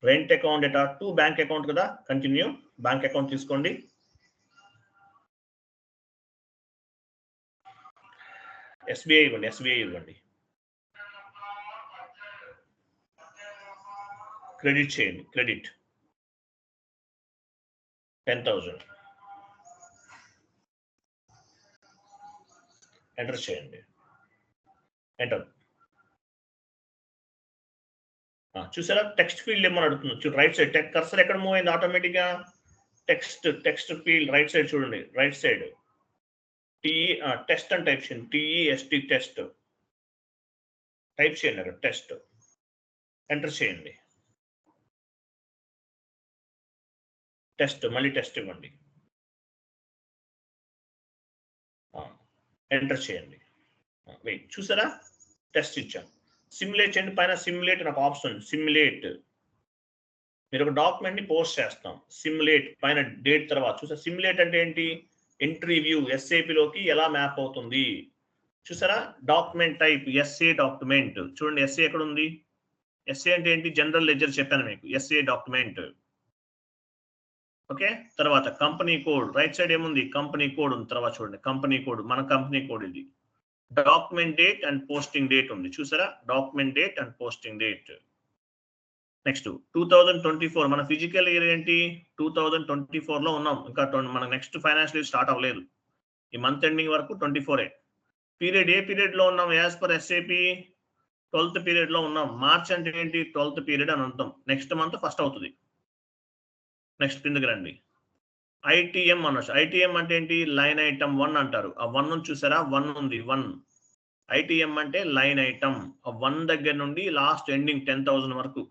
Rent account data to bank account కదా, కంటిన్యూ. బ్యాంక్ అకౌంట్ తీసుకోండి. SBI ఇవ్వండి. క్రెడిట్ చేయండి. క్రెడిట్ 10,000 ఎంటర్ చేయండి. ఎంటర్. చూసారా టెక్స్ట్ ఫీల్డ్ ఏమని అడుగుతుంది. రైట్ సైడ్ కర్సర్ ఎక్కడ మూవ్ అయింది ఆటోమేటిక్గా? టెక్స్ట్ ఫీల్డ్ రైట్ సైడ్ చూడండి. రైట్ సైడ్ టెస్ట్ అని టైప్ చేయండి. TEST టెస్ట్ టైప్ చేయండి. అక్కడ టెస్ట్ ఎంటర్ చేయండి. టెస్ట్ మళ్ళీ టెస్ట్ ఇవ్వండి. ఎంటర్ చేయండి. వెయిట్, చూసారా టెస్ట్ ఇచ్చాను. సిమ్యులేట్ చేయండి. పైన సిమ్యులేట్ నాకు ఆప్షన్. సిమ్యులేట్ మీరు ఒక డాక్యుమెంట్ ని పోస్ట్ చేస్తాం. సిమ్యులేట్ పైన డేట్ తర్వాత చూసారా. సిమ్యులేట్ అంటే ఏంటి? ఎంట్రీ వ్యూ SAPలోకి ఎలా మ్యాప్ అవుతుంది చూసారా. Document type SA document. చూడండి SA ఎక్కడ ఉంది? SA అంటే ఏంటి? జనరల్ లెడ్జర్ చెప్పాను మీకు. SA document. ఓకే, తర్వాత కంపెనీ కోడ్ రైట్ సైడ్ ఏముంది? కంపెనీ కోడ్ ఉంది. తర్వాత చూడండి కంపెనీ కోడ్, మన కంపెనీ కోడ్ ఇది. Document date and posting date ఉంది చూసారా. Document date and posting date. Next 2024 మన ఫిజికల్ ఇయర్ ఏంటి? 2024లో ఉన్నాం. ఇంకా మన నెక్స్ట్ ఫైనాన్షియల్ ఇయర్ స్టార్ట్ అవ్వలేదు. ఈ మంత్ ఎండింగ్ వరకు 24. పీరియడ్ ఏ పీరియడ్ లో ఉన్నాం? As per SAP 12th period లో ఉన్నాం. మార్చ్ అంటే ఏంటి? 12th పీరియడ్ అని అర్థం. నెక్స్ట్ మంత్ ఫస్ట్ అవుతుంది. నెక్స్ట్ కిందకి రండి. ITM అనొచ్చు. ITM అంటే ఏంటి? లైన్ ఐటమ్ 1 అంటారు. ఆ 1 చూసారా, 1 ఉంది. 1 ITM అంటే లైన్ ఐటమ్. ఆ 1 దగ్గర నుండి లాస్ట్ ఎండింగ్ 10,000 వరకు,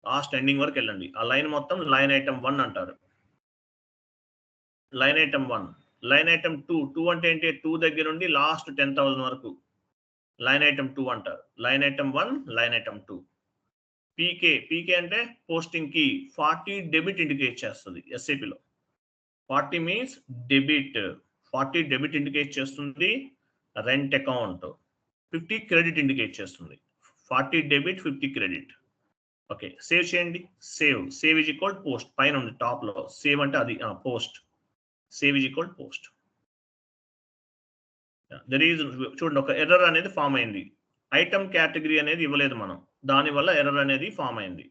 లాస్ట్ ఎండింగ్ వరకు వెళ్ళండి. ఆ లైన్ మొత్తం లైన్ ఐటమ్ 1 అంటారు. Line item 1. లైన్ ఐటమ్ 2 అంటే ఏంటి? 2 దగ్గర నుండి లాస్ట్ 10,000 వరకు లైన్ ఐటమ్ 2 అంటారు. Line item 1, line item 2. పీకే అంటే పోస్టింగ్ కి 40 డెబిట్ ఇండికేట్ చేస్తుంది SAPలో. 40 మీన్స్ డెబిట్. 40 డెబిట్ ఇండికేట్ చేస్తుంది. రెంట్ అకౌంట్ 50 క్రెడిట్ ఇండికేట్ చేస్తుంది. 40 డెబిట్ 50 క్రెడిట్. ఓకే, సేవ్ చేయండి. Save is equal post. పైన ఉంది టాప్ లో. సేవ్ అంటే అది post. Save is equal post. చూడండి ఒక ఎర్రర్ అనేది ఫామ్ అయింది. ఐటమ్ కేటగిరీ అనేది ఇవ్వలేదు మనం, దానివల్ల ఎర్రర్ అనేది ఫామ్ అయింది.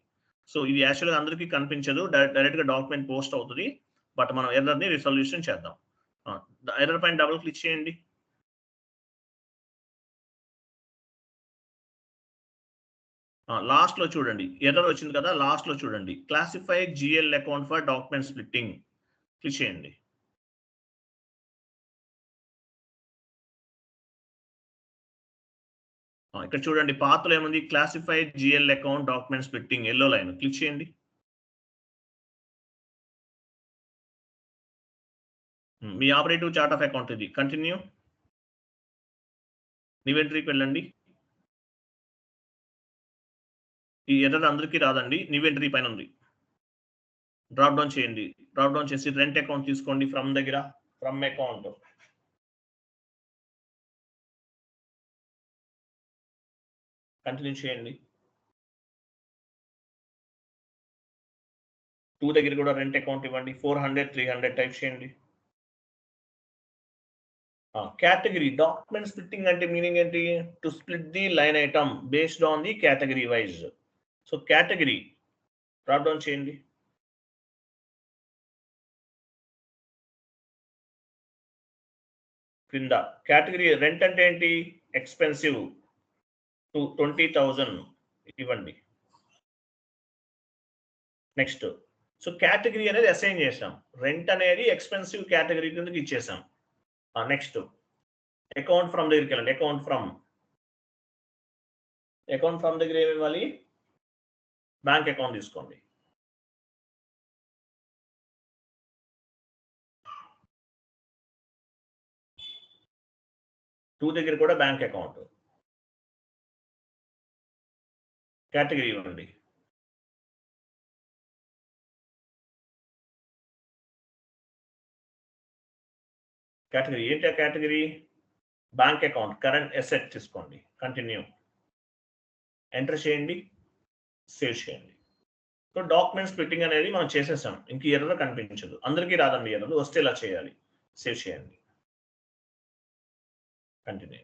సో ఇది యాక్చువల్గా అందరికీ కనిపించదు, డైరెక్ట్ గా డాక్యుమెంట్ పోస్ట్ అవుతుంది. బట్ మనం ఎర్రర్ ని రిజల్యూషన్ చేద్దాం. ఎర్రర్ పైన డబుల్ క్లిక్ చేయండి. లాస్ట్ లో చూడండి ఎర్రర్ వచ్చింది కదా, లాస్ట్ లో చూడండి classify GL account for document splitting click చేయండి. ఇక్కడ చూడండి పాత్రలో ఏముంది, classified GL account document splitting, yellow line click చేయండి. మీ ఆపరేటివ్ చార్ట్ ఆఫ్ అకౌంట్ ఇది. కంటిన్యూ. న్యూ ఎంట్రీకి వెళ్ళండి. ఈ ఎర్రర్ అందరికీ రాదండి, న్యూ ఎంట్రీ పైన ఉంది. డ్రాప్ డౌన్ చేయండి. డ్రాప్ డౌన్ చేసి రెంట్ అకౌంట్ తీసుకోండి ఫ్రమ్ దగ్గర, ఫ్రమ్ అకౌంట్. కంటిన్యూ చేయండి. 2 దగ్గర కూడా రెంట్ అకౌంట్ ఇవ్వండి. 400 300 టైప్ చేయండి. కేటగిరీ డాక్యుమెంట్ స్ప్లిట్టింగ్ అంటే మీనింగ్ ఏంటి? To split the line item based on the category wise. So category drop down చేయండి. క్రింద కేటగిరీ రెంట్ అంటే ఏంటి? ఎక్స్పెన్సివ్ 20,000 ఇవ్వండి. నెక్స్ట్, సో కేటగిరీ అనేది అసైన్ చేసాం. రెంట్ అనేది ఎక్స్పెన్సివ్ కేటగిరీ కిందకి ఇచ్చేసాం. నెక్స్ట్ అకౌంట్ ఫ్రమ్ దగ్గరికి వెళ్ళండి. అకౌంట్ ఫ్రమ్ దగ్గర ఏమి ఇవ్వాలి? బ్యాంక్ అకౌంట్ తీసుకోండి. టూ దగ్గర కూడా బ్యాంక్ అకౌంట్. కేటగిరీ ఇవ్వండి. కేటగిరీ ఏంటి? ఆ category bank account current asset తీసుకోండి. కంటిన్యూ. ఎంటర్ చేయండి, సేవ్ చేయండి. సో డాక్యుమెంట్ స్ప్లిట్టింగ్ అనేది మనం చేసేసాం. ఇంక ఎర్రర్ కనిపించదు. అందరికీ రాదండి ఎర్రర్, వస్తే ఇలా చేయాలి. సేవ్ చేయండి, కంటిన్యూ.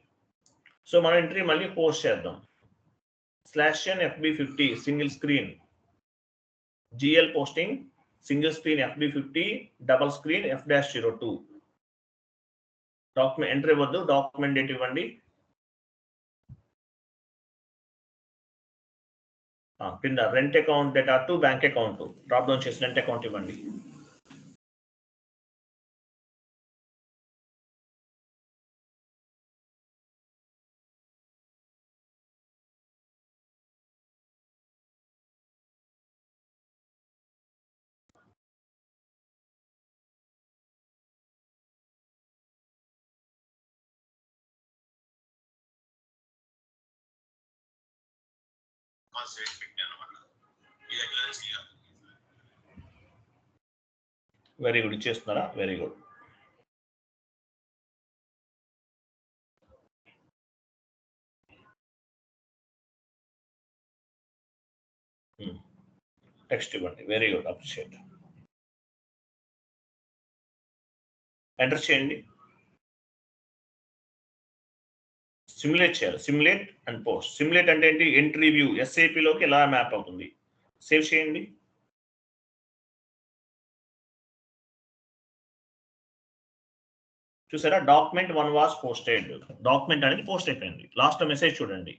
సో మన ఎంట్రీ మళ్ళీ పోస్ట్ చేద్దాం. /n FB50 single screen GL posting single screen FB50 double screen F-02. Document entry ఇవ్వద్దు, డాక్యుమెంట్ డేట్ ఇవ్వండి. కింద rent account data to bank account drop down చేసి రెంట్ అకౌంట్ ఇవ్వండి. Very good, ఇచ్చేస్తున్నారా? Very good. Text ఇవ్వండి. Very good, appreciate. Enter చేయండి. Simulate చేయాలి. Simulate and post. Simulate అంటే ఏంటి? ఎంట్రీ వ్యూ SAPలోకి ఎలా మ్యాప్ అవుతుంది. సేవ్ చేయండి. చూసారా? Document 1 was posted. డాక్యుమెంట్ అనేది పోస్ట్ అయిపోయింది. లాస్ట్ మెసేజ్ చూడండి.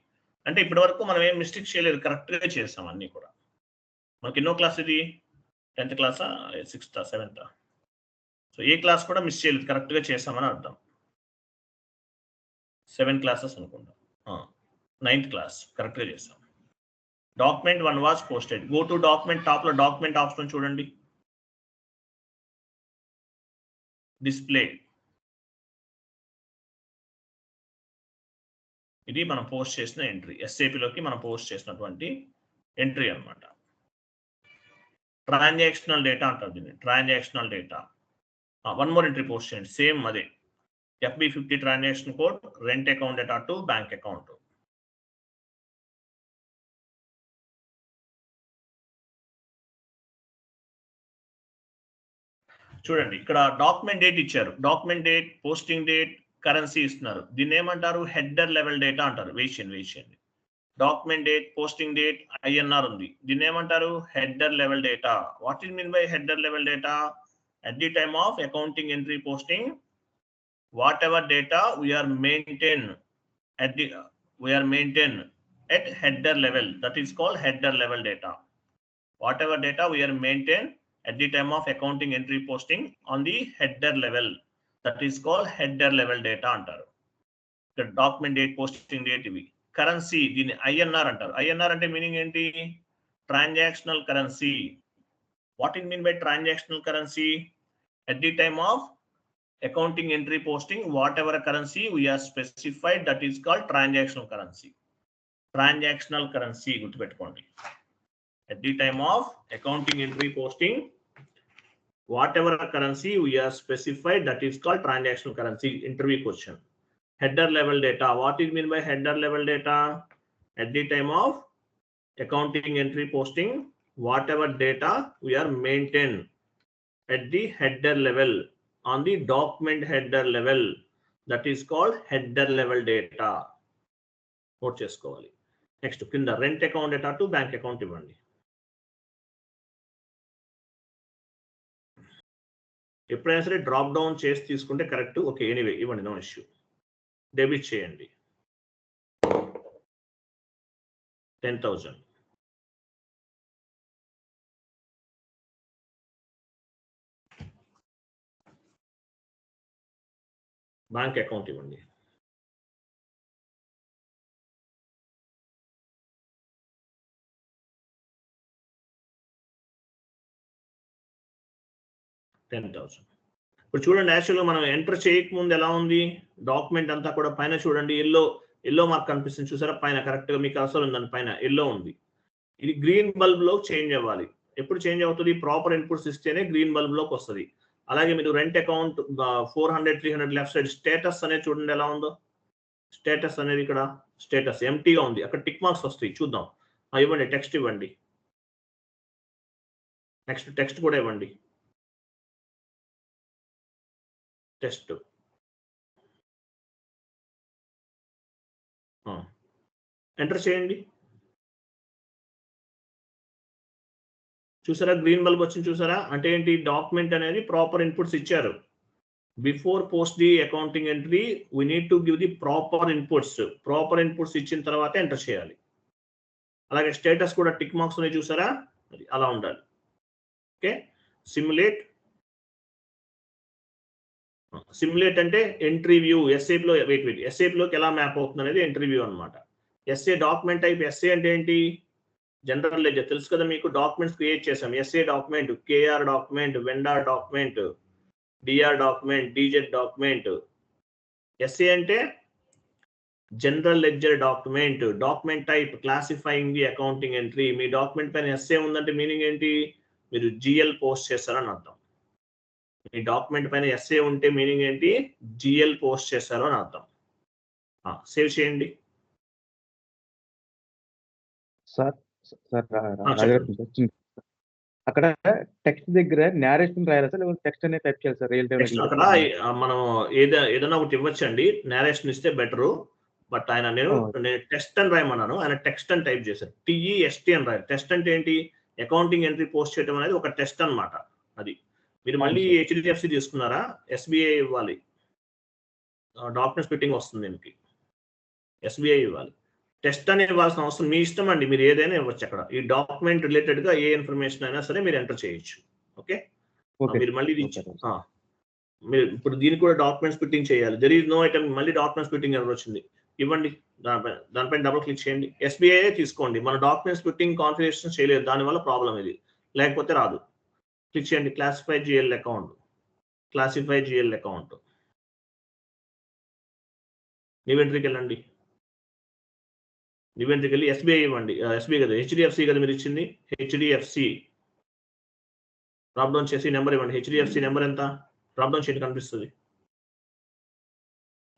అంటే ఇప్పటి వరకు మనం ఏం మిస్టేక్ చేయలేదు, కరెక్ట్గా చేసాం అన్ని కూడా. మనకి ఎన్నో క్లాస్ ఇది? 10th క్లాసా, 6th 7th? సో ఏ క్లాస్ కూడా మిస్ చేయలేదు, కరెక్ట్గా చేసామని అర్థం. 7 క్లాసెస్ అనుకుంటా. 9th క్లాస్ కరెక్ట్గా చేసాం. Document 1 was posted. Go to document, టాప్లో డాక్యుమెంట్ ఆప్షన్ చూడండి. డిస్ప్లే, ఇది మనం పోస్ట్ చేసిన ఎంట్రీ. SAPలోకి మనం పోస్ట్ చేసినటువంటి ఎంట్రీ అనమాట. ట్రాన్సాక్షనల్ డేటా అంటారు దీన్ని. Transactional data. 1 more entry post చేయండి. సేమ్ అదే FB50 transaction code rent account data to bank account. చూడండి ఇక్కడ డాక్యుమెంట్ డేట్ ఇచ్చారు. Document date, posting date, currency ఇస్తున్నారు. దీన్ని ఏమంటారు? హెడర్ లెవెల్ డేటా అంటారు. వేసేయండి. Document date, posting date, INR ఉంది. దీన్ని ఏమంటారు? Header level data. What is mean by header level data? At the time of accounting entry posting, whatever data we are maintain at header level, that is called header level data. Whatever data we are maintain at the time of accounting entry posting on the header level, that is called header level data antaru. The document date, posting date ivi. Currency, దీన్ని INR అంటారు. INR అంటే meaning ఏంటి? Transactional currency. What it mean by transactional currency? At the time of accounting entry posting, whatever currency we are specified, that is called transactional currency. Transactional currency గుర్తుపెట్టుకోండి. At the time of accounting entry posting, whatever currency we are specified, that is called transactional currency. Interview question. Header level data. What is mean by header level data? At the time of accounting entry posting, whatever data we are maintain at the header level, on the document header level, that is called header level data. Note చేసుకోవాలి. Next కింద rent account data to bank account ఇవ్వండి. ఎప్పుడైనా సరే drop down చేసి తీసుకుంటే correct. Okay, anyway ఇవ్వండి, no issue. Debit చేయండి 10,000. Bank account ఇవ్వండి. $10,000. ఇప్పుడు చూడండి, యాక్చువల్గా మనం ఎంటర్ చేయకముందు ఎలా ఉంది డాక్యుమెంట్ అంతా కూడా. పైన చూడండి, ఎల్లో మార్క్ కనిపిస్తుంది చూసారా పైన, కరెక్ట్గా మీకు అసలు ఉందని పైన ఎల్లో ఉంది. ఇది గ్రీన్ బల్బ్ లో చేంజ్ అవ్వాలి. ఎప్పుడు చేంజ్ అవుతుంది? ప్రాపర్ ఇన్పుట్స్ ఇస్తేనే గ్రీన్ బల్బ్ లోకి వస్తుంది. అలాగే మీరు rent account 400, 300 left side status అనేది చూడండి ఎలా ఉందో. స్టేటస్ అనేది ఇక్కడ స్టేటస్ ఎంటీగా ఉంది, అక్కడ టిక్ మార్క్స్ వస్తాయి. చూద్దాం. ఇవ్వండి, టెక్స్ట్ ఇవ్వండి. నెక్స్ట్ టెక్స్ట్ కూడా ఇవ్వండి. టెస్ట్ ఎంటర్ చేయండి. చూసారా గ్రీన్ బల్బ్ వచ్చింది చూసారా? అంటే ఏంటి? డాక్యుమెంట్ అనేది ప్రాపర్ ఇన్పుట్స్ ఇచ్చారు. Before post the accounting entry we need to give the proper inputs. Proper inputs ఇచ్చిన తర్వాత ఎంటర్ చేయాలి. అలాగే స్టేటస్ కూడా టిక్ మార్క్స్ ఉన్నాయి చూసారా, అలా ఉండాలి. ఓకే, సిమ్యులేట్ అంటే ఎంట్రీ వ్యూ. ఎస్ఏలో ఎస్ఏలోకి ఎలా మ్యాప్ అవుతుంది అనేది ఎంట్రీ వ్యూ అనమాట. SA document type. ఎస్ఏ అంటే ఏంటి? జనరల్ లెడ్జర్ తెలుసు కదా మీకు. డాక్యుమెంట్స్ క్రియేట్ చేసాం. SA document, KR document, vendor document, DR document, DZ document. SA అంటే general ledger document. Document type classifying the accounting entry. మీ డాక్యుమెంట్ పైన ఎస్ఏ ఉందంటే మీనింగ్ ఏంటి? మీరు జిఎల్ పోస్ట్ చేస్తారని అర్థం. మీ డాక్యుమెంట్ పైన ఎస్ఏ ఉంటే మీనింగ్ ఏంటి? జిఎల్ పోస్ట్ చేశారు అని అర్థం. సేవ్ చేయండి. సార్ అక్కడ టెక్స్ట్ దగ్గర నేరేషన్ రాయాలి సార్, లేకపోతే టెక్స్ట్ అనేది టైప్ చేయాలి సార్? రియల్ టైం అక్కడ మనం ఏదైనా ఒకటి ఇవ్వచ్చండి. నేరేషన్ ఇస్తే బెటరు. బట్ నేను టెస్ట్ అని రాయమన్నాను, ఆయన టెక్స్ట్ అని టైప్ చేశారు. టిఈఎస్టీ అని రాయాలి. టెస్ట్ అంటే ఏంటి? అకౌంటింగ్ ఎంట్రీ పోస్ట్ చేయడం అనేది ఒక టెస్ట్ అనమాట. అది మీరు మళ్ళీ హెచ్డిఎఫ్సి తీసుకున్నారా? ఎస్బీఐ ఇవ్వాలి. డాక్యుమెంట్స్ ఫిట్టింగ్ వస్తుంది దీనికి. ఎస్బీఐ ఇవ్వాలి. టెస్ట్ అని ఇవ్వాల్సిన అవసరం మీ ఇష్టం అండి. మీరు ఏదైనా ఇవ్వచ్చు అక్కడ. ఈ డాక్యుమెంట్ రిలేటెడ్ గా ఏ ఇన్ఫర్మేషన్ అయినా సరే మీరు ఎంటర్ చేయొచ్చు. ఓకే, మీరు మళ్ళీ మీరు ఇప్పుడు దీనికి కూడా డాక్యుమెంట్స్ ఫిట్టింగ్ చేయాలి. There is no item. మళ్ళీ డాక్యుమెంట్స్ ఫిట్టింగ్ ఎవరు వచ్చింది ఇవ్వండి. దానిపైన డబుల్ క్లిక్ చేయండి. ఎస్బీఐ తీసుకోండి. మన డాక్యుమెంట్స్ ఫిట్టింగ్ కాన్ఫిగరేషన్ చేయలేదు, దానివల్ల ప్రాబ్లం ఇది. లేకపోతే రాదు. క్లిక్ చేయండి. Classify GL account. Classify GL account. New ఎంట్రీకి వెళ్ళండి. న్యూ ఎంట్రీకి వెళ్ళి ఎస్బీఐ ఇవ్వండి. ఎస్బీఐ కదా, హెచ్డిఎఫ్సి కదా మీరు ఇచ్చింది. హెచ్డిఎఫ్సి డ్రాప్ డౌన్ చేసి నెంబర్ ఇవ్వండి. హెచ్డిఎఫ్సి నెంబర్ ఎంత? డ్రాప్ డౌన్ చేయండి, కనిపిస్తుంది.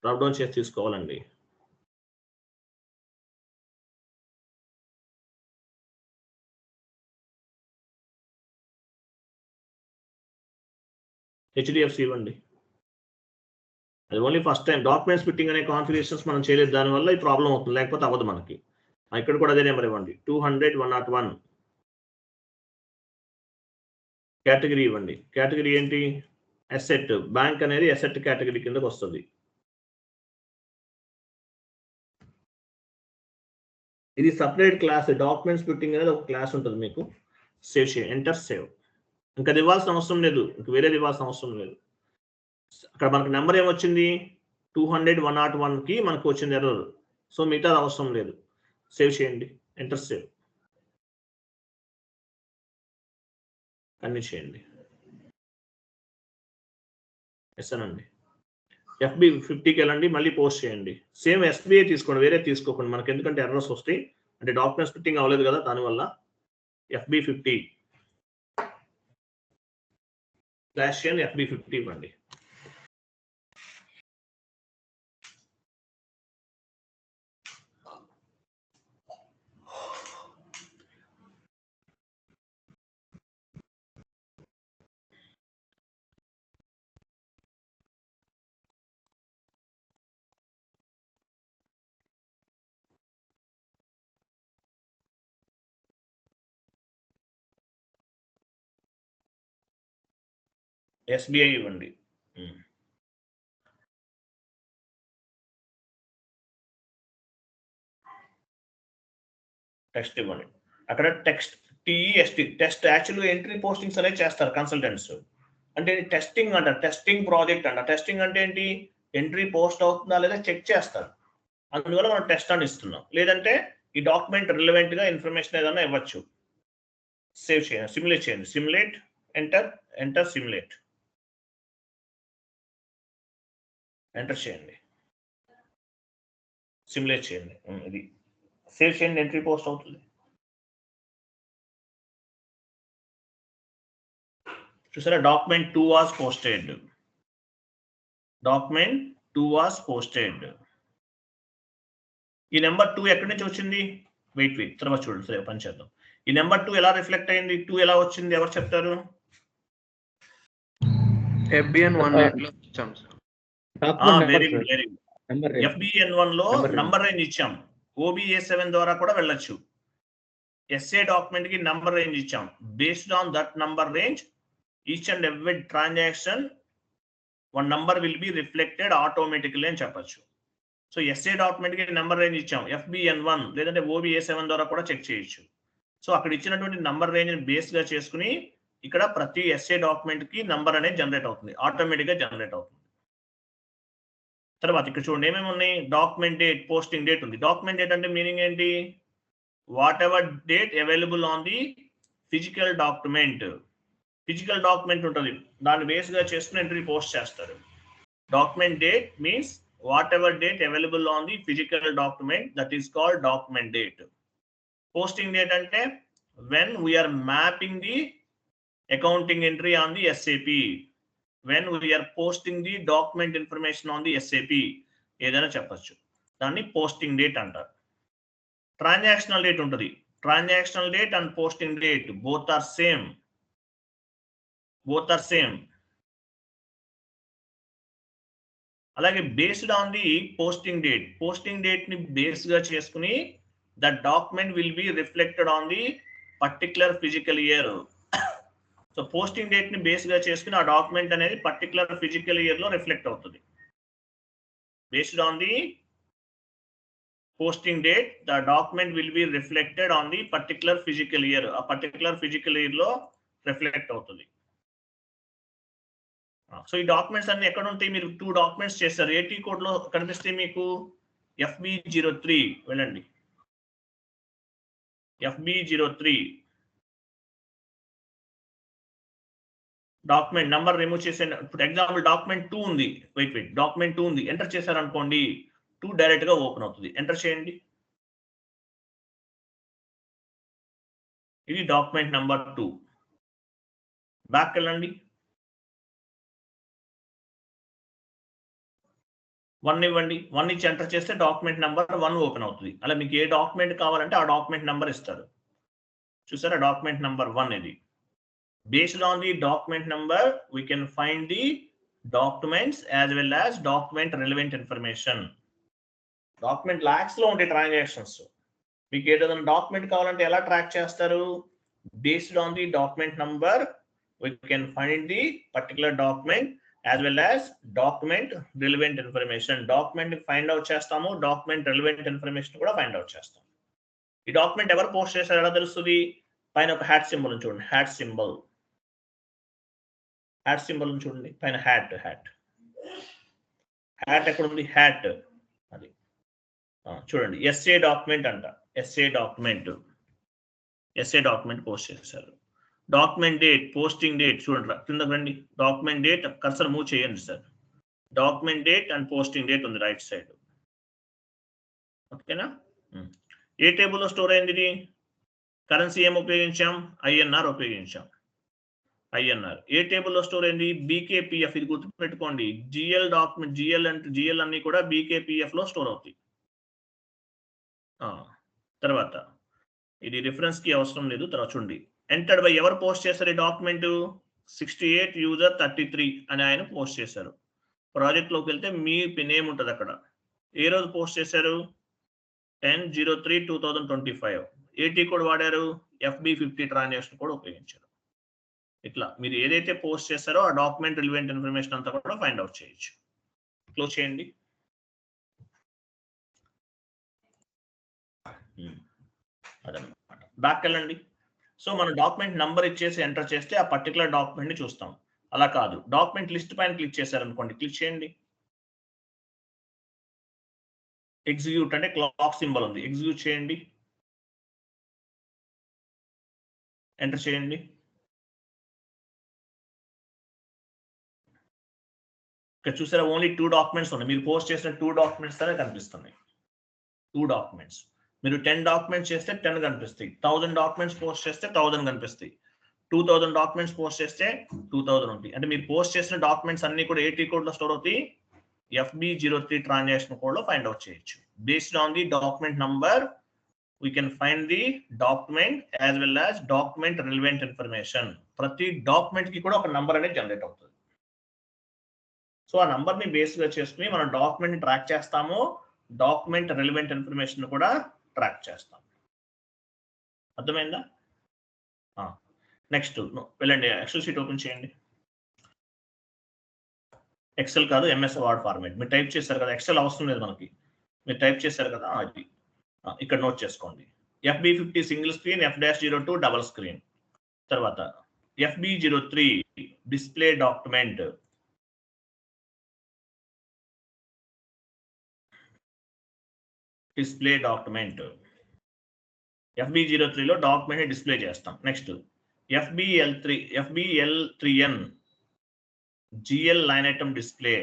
డ్రాప్ డౌన్ చేసి తీసుకోవాలండి. హెచ్డిఎఫ్సి ఇవ్వండి. అది only first time documents fitting అనే కాన్ఫిగరేషన్స్ మనం చేయలేదు, దానివల్ల ఈ ప్రాబ్లం అవుతుంది. లేకపోతే అవ్వదు మనకి. ఇక్కడ కూడా అదే నెంబర్ ఇవ్వండి. 200-101. కేటగిరీ ఇవ్వండి. కేటగిరీ ఏంటి? అసెట్. బ్యాంక్ అనేది అసెట్ కేటగిరీ కిందకి వస్తుంది. ఇది సపరేట్ క్లాస్. డాక్యుమెంట్స్ ఫిట్టింగ్ అనేది ఒక క్లాస్ ఉంటుంది మీకు. సేవ్ చేయండి. Enter save. ఇంకా అది ఇవ్వాల్సిన అవసరం లేదు, ఇంకా వేరేది ఇవ్వాల్సిన అవసరం లేదు. అక్కడ మనకు నెంబర్ ఏమొచ్చింది? 200-101కి మనకు వచ్చింది ఎర్రర్. సో మిగతాది అవసరం లేదు. సేవ్ చేయండి, ఎంటర్ సేవ్ అన్ని చేయండి. ఎస్ అనండి. FB 50కి వెళ్ళండి, మళ్ళీ పోస్ట్ చేయండి. సేమ్ SBI తీసుకోండి, వేరే తీసుకోకండి, మనకి ఎందుకంటే ఎర్రర్స్ వస్తాయి. అంటే డాక్యుమెంట్ స్ప్లిట్టింగ్ అవ్వలేదు కదా, దానివల్ల FB 50 ఫ్లాష్ చేయండి, FB 50 ఇవ్వండి. SBI ఇవ్వండి. టెక్స్ట్ ఇవ్వండి. అక్కడ టెక్స్ట్ TEST టెస్ట్ యాక్చువల్గా ఎంట్రీ పోస్టింగ్స్ అనేది చేస్తారు కన్సల్టెంట్స్. అంటే టెస్టింగ్ అంటారు, టెస్టింగ్ ప్రాజెక్ట్ అంట. టెస్టింగ్ అంటే ఏంటి? ఎంట్రీ పోస్ట్ అవుతుందా లేదా చెక్ చేస్తారు. అందువల్ల మనం టెస్ట్ అని ఇస్తున్నాం. లేదంటే ఈ డాక్యుమెంట్ రిలవెంట్ గా ఇన్ఫర్మేషన్ ఏదైనా ఇవ్వచ్చు. సేవ్ చేయండి, సిమ్యులేట్ చేయండి, సిమ్యులేట్ ఎంటర్ సిమ్యులేట్ ఎంటర్ చేయండి, సిమ్యులేట్ చేయండి. ఇది సేవ్ చేయండి, ఎంట్రీ పోస్ట్ అవుతుంది. చూసారా, document 2 was posted. Document 2 was posted. ఈ నెంబర్ 2 ఎక్కడి నుంచి వచ్చింది? వెయిట్ తర్వాత చూడండి, సరే పని చేద్దాం. ఈ నెంబర్ 2 ఎలా రిఫ్లెక్ట్ అయింది? 2 ఎలా వచ్చింది? ఎవరు చెప్తారు? FBN1 లో ఇచ్చాం sir. Very good, very good. FBN1 లో నంబర్ రేంజ్ ఇచ్చాం. OBA7 ద్వారా కూడా వెళ్ళొచ్చు. SA డాక్యుమెంట్ కి నంబర్ రేంజ్ ఇచ్చాం. Based on that number range, each and every transaction one number will be reflected automatically అని చెప్పచ్చు. సో SA డాక్యుమెంట్ కి నెంబర్ రేంజ్ ఇచ్చాం. FBN1 లేదంటే OBA7 ద్వారా కూడా చెక్ చేయొచ్చు. సో అక్కడ ఇచ్చినటువంటి నంబర్ రేంజ్ బేస్ గా చేసుకుని ఇక్కడ ప్రతి SA డాక్యుమెంట్ కి నంబర్ అనేది జనరేట్ అవుతుంది, ఆటోమేటిక్ గా జనరేట్ అవుతుంది. తర్వాత ఇక్కడ చూడండి ఏమేమి ఉన్నాయి. డాక్యుమెంట్ డేట్, పోస్టింగ్ డేట్ ఉంది. డాక్యుమెంట్ డేట్ అంటే మీనింగ్ ఏంటి? What ever date available on the physical document. Physical document ఉంటుంది, దాన్ని బేస్ గా చేసుకుని ఎంట్రీ పోస్ట్ చేస్తారు. Document date means whatever date available on the physical document, that is called document date. Posting date ante when we are mapping the accounting entry on the SAP, when we are posting the document information on the SAP, ఏదైనా చెప్పచ్చు, దాన్ని posting date అంటారు. Transactional date ఉంటుంది. Transactional date and posting date both are same. అలాగే based on the posting date, posting date ని base గా చేసుకుని the document will be reflected on the particular physical year. So posting date ని base గా చేసుకుని ఆ document అనేది particular physical year లో రిఫ్లెక్ట్ అవుతుంది. Based on the posting date the document will be reflected on the particular physical year. ఆ particular physical year లో reflect అవుతుంది. సో ఈ డాక్యుమెంట్స్ అన్ని ఎక్కడ ఉంటాయి? మీరు 2 డాక్యుమెంట్స్ చేస్తారు. AT కోడ్ లో కనిపిస్తే మీకు FB03 వెళ్ళండి. FB03 డాక్యుమెంట్ నంబర్ రిమూవ్ చేసే, ఫర్ ఎగ్జాంపుల్ డాక్యుమెంట్ 2 ఉంది. వెయిట్ డాక్యుమెంట్ 2 ఉంది, ఎంటర్ చేశారనుకోండి 2 డైరెక్ట్ గా ఓపెన్ అవుతుంది. ఎంటర్ చేయండి. ఇది డాక్యుమెంట్ నంబర్ 2. బ్యాక్ వెళ్ళండి. 1 ఇవ్వండి. 1 ఇచ్చి ఎంటర్ చేస్తే డాక్యుమెంట్ నెంబర్ 1 ఓపెన్ అవుతుంది. అలా మీకు ఏ డాక్యుమెంట్ కావాలంటే ఆ డాక్యుమెంట్ నెంబర్ ఇస్తారు. చూసారా, డాక్యుమెంట్ నెంబర్ 1 ఇది. Based on the document number we can find the documents as well as document relevant information. Document lakhs లో ఉండే ట్రాన్సాక్షన్స్. మీకు ఏదైనా డాక్యుమెంట్ కావాలంటే ఎలా ట్రాక్ చేస్తారు? Based on the document number we can find the particular document as well as document relevant information. Document find out చేస్తాము, document relevant information కూడా find out చేస్తాం. ఈ డాక్యుమెంట్ ఎవరు పోస్ట్ చేశారు ఎలా తెలుస్తుంది? పైన ఒక హ్యాట్ సింబల్ చూడండి, హ్యాట్ సింబల్ చూడండి పైన. హ్యాట్ ఎక్కడ ఉంది? హ్యాట్ అది చూడండి ఎస్ఏ డాక్యుమెంట్ అంట. ఎస్ఏ డాక్యుమెంట్ పోస్ట్ చేశారు. డాక్యుమెంట్ డేట్, పోస్టింగ్ డేట్ చూడండి కింద రండి. డాక్యుమెంట్ డేట్ కర్సర్ మూవ్ చేయండి sir. Document date and posting date ఉంది రైట్ సైడ్. ఓకేనా? ఏ టేబుల్లో స్టోర్ అయింది ఇది? కరెన్సీ ఏం ఉపయోగించాం? ఐఎన్ఆర్ ఉపయోగించాం. ఐఎన్ఆర్. ఏ టేబుల్లో స్టోర్ అయింది? బీకేపీఎఫ్. ఇది గుర్తుపెట్టుకోండి. జిఎల్ డాక్యుమెంట్, జిఎల్ అన్ని కూడా బీకేపీఎఫ్ లో స్టోర్ అవుతాయి. తర్వాత ఇది రిఫరెన్స్ కి అవసరం లేదు. తర్వాత చూడండి ఎంటర్డ్ బై ఎవరు పోస్ట్ చేశారు ఈ డాక్యుమెంట్? 68 యూజర్ 33 అని ఆయన పోస్ట్ చేశారు. ప్రాజెక్ట్ లోకి వెళ్తే మీ నేమ్ ఉంటుంది అక్కడ. ఏ రోజు పోస్ట్ చేశారు? 10/03/2025. ఏటీ కోడ్ వాడారు? FB50 ట్రాన్సాక్షన్ కోడ్ ఉపయోగించారు. ఇట్లా మీరు ఏదైతే పోస్ట్ చేస్తారో ఆ డాక్యుమెంట్ రిలవెంట్ ఇన్ఫర్మేషన్ అంతా కూడా ఫైండ్ అవుట్ చేయొచ్చు. క్లోజ్ చేయండి. అదనమాట. బ్యాక్ వెళ్ళండి. సో మనం డాక్యుమెంట్ నంబర్ ఇచ్చేసి ఎంటర్ చేస్తే ఆ పర్టికులర్ డాక్యుమెంట్ ని చూస్తాం. అలా కాదు, డాక్యుమెంట్ లిస్ట్ పైన క్లిక్ చేశారనుకోండి, క్లిక్ చేయండి. ఎగ్జిక్యూట్ అంటే క్లాక్ సింబల్ ఉంది, ఎగ్జిక్యూట్ చేయండి. ఎంటర్ చేయండి. ఇక్కడ చూసారా ఓన్లీ 2 డాక్యుమెంట్స్ ఉన్నాయి. మీరు పోస్ట్ చేసిన 2 డాక్యుమెంట్స్ అనే కనిపిస్తున్నాయి. 2 డాక్యుమెంట్స్. మీరు 10 డాక్యుమెంట్స్ చేస్తే 10 కనిపిస్తాయి. 1000 డాక్యుమెంట్స్ పోస్ట్ చేస్తే 1000 కనిపిస్తాయి. 2000 డాక్యుమెంట్స్ పోస్ట్ చేస్తే 2000 ఉంటాయి. అంటే మీరు పోస్ట్ చేసిన డాక్యుమెంట్స్ అన్ని కూడా ఏటీ కోడ్ లో స్టోర్ అవుతాయి. FB03 ట్రాన్సాక్షన్ కోడ్ లో ఫైండ్ అవుట్ చేయొచ్చు. Based on the document number we can find the document as well as document relevant information. ప్రతి డాక్యుమెంట్ కి కూడా ఒక నంబర్ అనేది జనరేట్ అవుతుంది. సో ఆ నంబర్ ని బేస్ గా చేసుకుని మనం డాక్యుమెంట్ ని ట్రాక్ చేస్తాము. డాక్యుమెంట్ రిలవెంట్ ఇన్ఫర్మేషన్ కూడా ట్రాక్ చేస్తాం. అర్థమైందా? నెక్స్ట్ వెళ్ళండి, ఎక్సెల్ షీట్ ఓపెన్ చేయండి. ఎక్సెల్ కాదు, ఎంఎస్ వర్డ్ ఫార్మాట్. మీరు టైప్ చేశారు కదా, ఎక్సెల్ అవసరం లేదు మనకి. మీరు టైప్ చేశారు కదా, అది ఇక్కడ నోట్ చేసుకోండి. FB50 single screen, F-02 double screen. తర్వాత FB03 display document. Display document FB03 లో డాక్యుమెంట్ డిస్ప్లే చేస్తాం. Next FBL3N GL line item display.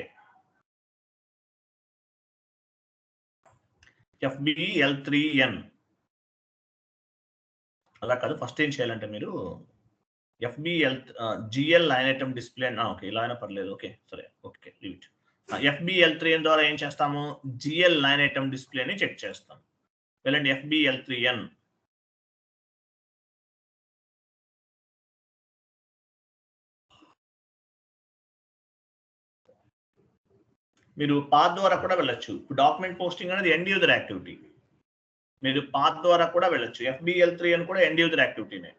FBL3N అలా కాదు, ఫస్ట్ ఏం చేయాలంటే మీరు GL line item display. Okay, ఇలా అయినా పర్లేదు. ఓకే సరే, ఓకే లీవ్ ఇట్. FBL3N ద్వారా ఏం చేస్తాము? GL లైన్ ఐటమ్ డిస్ప్లేని చెక్ చేస్తాం. వెళ్ళండి FBL3N. మీరు పాత్ ద్వారా కూడా వెళ్ళొచ్చు. డాక్యుమెంట్ పోస్టింగ్ అనేది ఎండ్ యూజర్ యాక్టివిటీ. మీరు పాత్ ద్వారా కూడా వెళ్ళొచ్చు. FBL3N కూడా ఎండ్ యూజర్ యాక్టివిటీనే.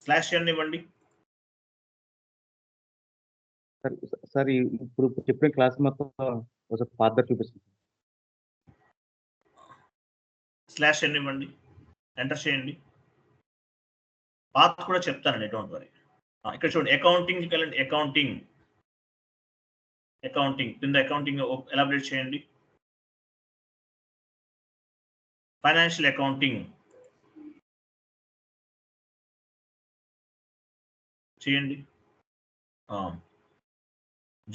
/n ఇవ్వండి. సార్ ఇప్పుడు చెప్పిన క్లాస్ మొత్తం ఒకసారి పాత్ ద్వారా చూపిస్తుంది. /n ఇవ్వండి, ఎంటర్ చేయండి. పాత్ కూడా చెప్తానండి, డోంట్ వరీ. ఇక్కడ చూడండి, అకౌంటింగ్ వెళ్ళండి. అకౌంటింగ్ కింద అకౌంటింగ్ ఎలాబరేట్ చేయండి. ఫైనాన్షియల్ అకౌంటింగ్ చేయండి.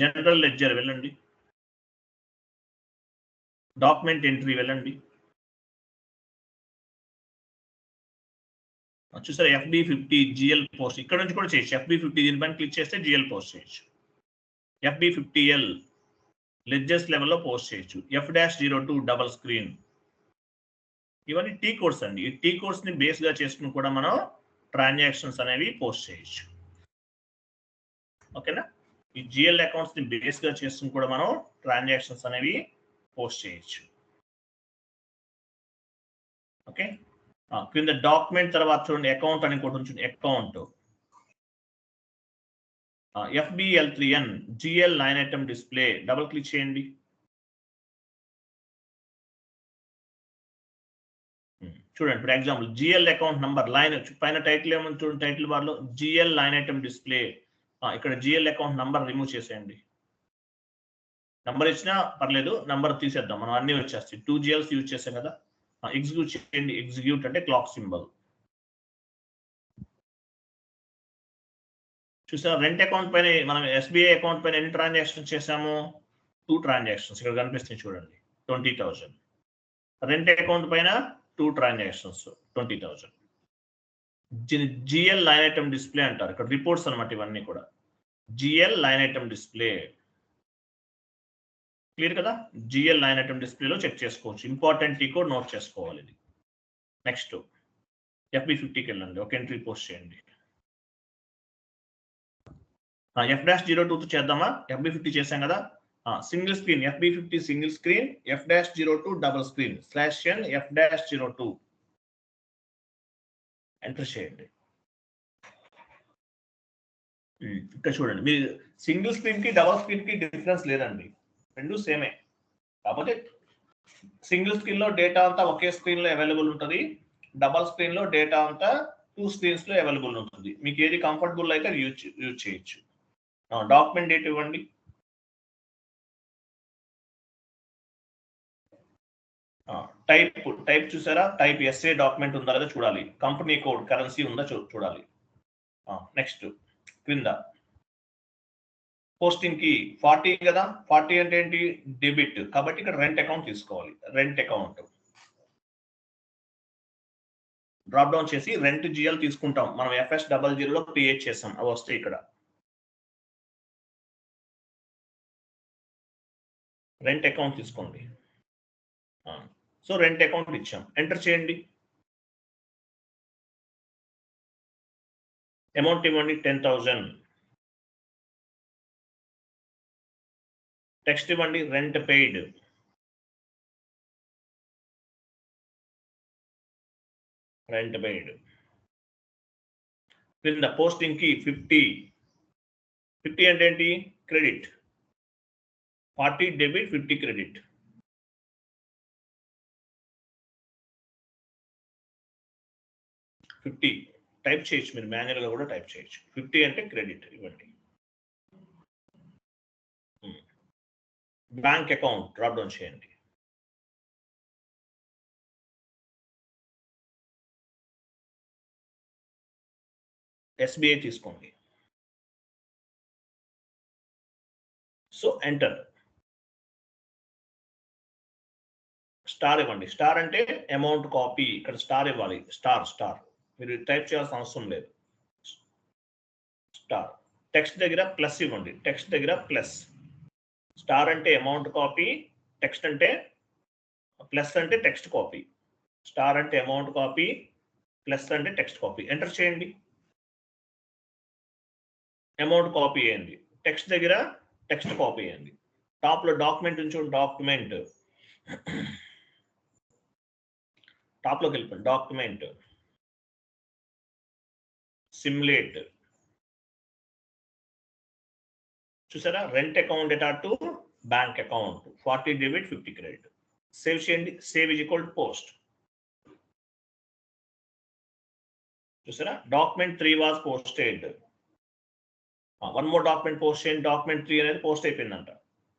జనరల్ లెడ్జర్ వెళ్ళండి. డాక్యుమెంట్ ఎంట్రీ వెళ్ళండి. చూసారా FB50 GL పోస్ట్. ఇక్కడ నుంచి కూడా చేయొచ్చు. FB50 దీనిపైన క్లిక్ చేస్తే GL పోస్ట్ చేయొచ్చు. FB50L లెడ్జర్స్ లెవెల్లో పోస్ట్ చేయొచ్చు. F-02 double screen. ఇవన్నీ టీ కోడ్స్ అండి. ఈ టీ కోడ్స్ ని బేస్ గా చేసుకుని కూడా మనం ట్రాన్సాక్షన్స్ అనేవి పోస్ట్ చేయొచ్చు. ఓకేనా? ఈ GL అకౌంట్స్ ని బేస్ గా చేసుకుని కూడా మనం ట్రాన్సాక్షన్స్ అనేవి పోస్ట్ చేయొచ్చు. ఓకే, కింద డాక్యుమెంట్ తర్వాత చూడండి అకౌంట్ అని కూడా చూడండి. Account FBL3N GL line item display. Double click చేయండి. చూడండి, for example GL account number line పైన టైటిల్ ఏమని చూడండి, టైటిల్ బార్ లో GL లైన్ ఐటమ్ డిస్ప్లే. ఇక్కడ GL అకౌంట్ నంబర్ రిమూవ్ చేసేయండి. నంబర్ ఇచ్చినా పర్లేదు, నంబర్ తీసేద్దాం, మనం అన్ని వచ్చేస్తాయి. 2 GLs యూజ్ చేసాం కదా. ఎగ్జిక్యూట్ చేయండి. ఎగ్జిక్యూట్ అంటే క్లాక్ సింబల్. చూసారా, రెంట్ అకౌంట్ పైన మనం SBI అకౌంట్ పైన ఎన్ని ట్రాన్సాక్షన్స్ చేసాము? 2 ట్రాన్సాక్షన్స్ ఇక్కడ కనిపిస్తుంది చూడండి, 20,000. రెంట్ అకౌంట్ పైన 2 transactions 20,000. GL line item display అంటారు, ఇక్కడ రిపోర్ట్స్ అనమాట ఇవన్నీ కూడా. GL line item display clear కదా. GL లైన్ ఐటమ్ డిస్ప్లేలో చెక్ చేసుకోవచ్చు. ఇంపార్టెంట్ టీ కోడ్ నోట్ చేసుకోవాలి ఇది. నెక్స్ట్ FB50కి వెళ్ళండి, ఒక ఎంట్రీ పోస్ట్ చేయండి. F-02 చేద్దామా? FB50 చేసాం కదా. Single screen FB50 single screen, F-02 double screen /n F-02 enter చేయండి. ఇక్కడ చూడండి, మీరు సింగిల్ స్క్రీన్ కి డబుల్ స్క్రీన్ కి డిఫరెన్స్ లేదండి, రెండు సేమే. కాకపోతే సింగిల్ స్క్రీన్ లో డేటా అంతా ఒకే స్క్రీన్ లో అవైలబుల్ ఉంటుంది, డబల్ స్క్రీన్ లో డేటా అంతా 2 స్క్రీన్స్ లో అవైలబుల్ ఉంటుంది. మీకు ఏది కంఫర్టబుల్ అయితే యూజ్ చేయొచ్చు. డాక్యుమెంట్ డేట్ ఇవ్వండి. టైప్ చూసారా, టైప్ SA డాక్యుమెంట్ ఉందా లేదా చూడాలి. కంపెనీ కోడ్ కరెన్సీ ఉందా చూడాలి. నెక్స్ట్ క్రింద పోస్టింగ్ కి 40 కదా. 40 అంటే ఏంటి? డెబిట్, కాబట్టి ఇక్కడ రెంట్ అకౌంట్ తీసుకోవాలి. రెంట్ అకౌంట్ డ్రాప్ డౌన్ చేసి రెంట్ GL తీసుకుంటాం. మనం FS00 లో క్రియేట్ చేసాం, అవి వస్తాయి ఇక్కడ. రెంట్ అకౌంట్ తీసుకోండి. సో రెంట్ అకౌంట్ ఇచ్చాం, ఎంటర్ చేయండి. అమౌంట్ ఇవ్వండి 10,000. టెక్స్ట్ ఇవ్వండి రెంట్ పెయిడ్. రెంట్ పెయిడ్ క్రింద పోస్టింగ్ కి 50. 50 అంటే ఏంటి? క్రెడిట్. 40 debit, 50 credit. టైప్ చేయొచ్చు, మీరు మాన్యువల్ గా కూడా టైప్ చేయొచ్చు. 50 అంటే క్రెడిట్ ఇవ్వండి. బ్యాంక్ అకౌంట్ డ్రాప్ డౌన్ చేయండి. SBI తీసుకోండి. So enter. స్టార్ ఇవ్వండి. స్టార్ అంటే అమౌంట్ కాపీ, ఇక్కడ స్టార్ ఇవ్వాలి. స్టార్ మీరు టైప్ చేయాల్సిన అవసరం లేదు. స్టార్. టెక్స్ట్ దగ్గర ప్లస్ ఇవ్వండి. టెక్స్ట్ దగ్గర ప్లస్. స్టార్ అంటే అమౌంట్ కాపీ, టెక్స్ట్ అంటే ప్లస్ అంటే టెక్స్ట్ కాపీ. స్టార్ అంటే అమౌంట్ కాపీ, ప్లస్ అంటే టెక్స్ట్ కాపీ. ఎంటర్ చేయండి. అమౌంట్ కాపీ అయ్యింది. టెక్స్ట్ దగ్గర టెక్స్ట్ కాపీ అయ్యింది. టాప్ లో డాక్యుమెంట్ ఉంచు. డాక్యుమెంట్ టాప్ లోకి వెళ్ళిపోండి. Document simulate. చూసారా, rent account data to bank account 40 debit 50 credit. Save చేయండి. Save is equal to post. చూసారా, document 3 was posted. 1 more document post చేయండి. డాక్యుమెంట్ 3 అనేది పోస్ట్ అయిపోయిందంట.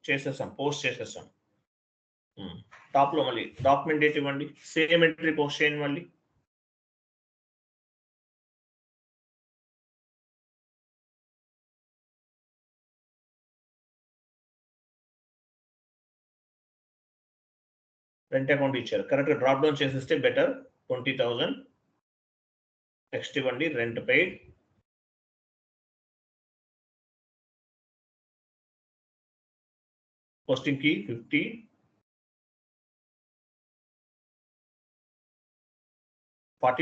చేసేసాం, పోస్ట్ చేసేసాం. టాప్ లో మళ్ళీ డాక్యుమెంట్ డేట్ ఇవ్వండి. సేమ్ ఎంట్రీ పోస్ట్ చేయండి. మళ్ళీ రెంట్ అకౌంట్ ఇచ్చారు, కరెక్ట్ గా డ్రాప్ డౌన్ చేసేస్తే బెటర్. 20,000. టెక్స్ట్ ఇవ్వండి రెంట్ పెయిడ్. పోస్టింగ్ కి 50.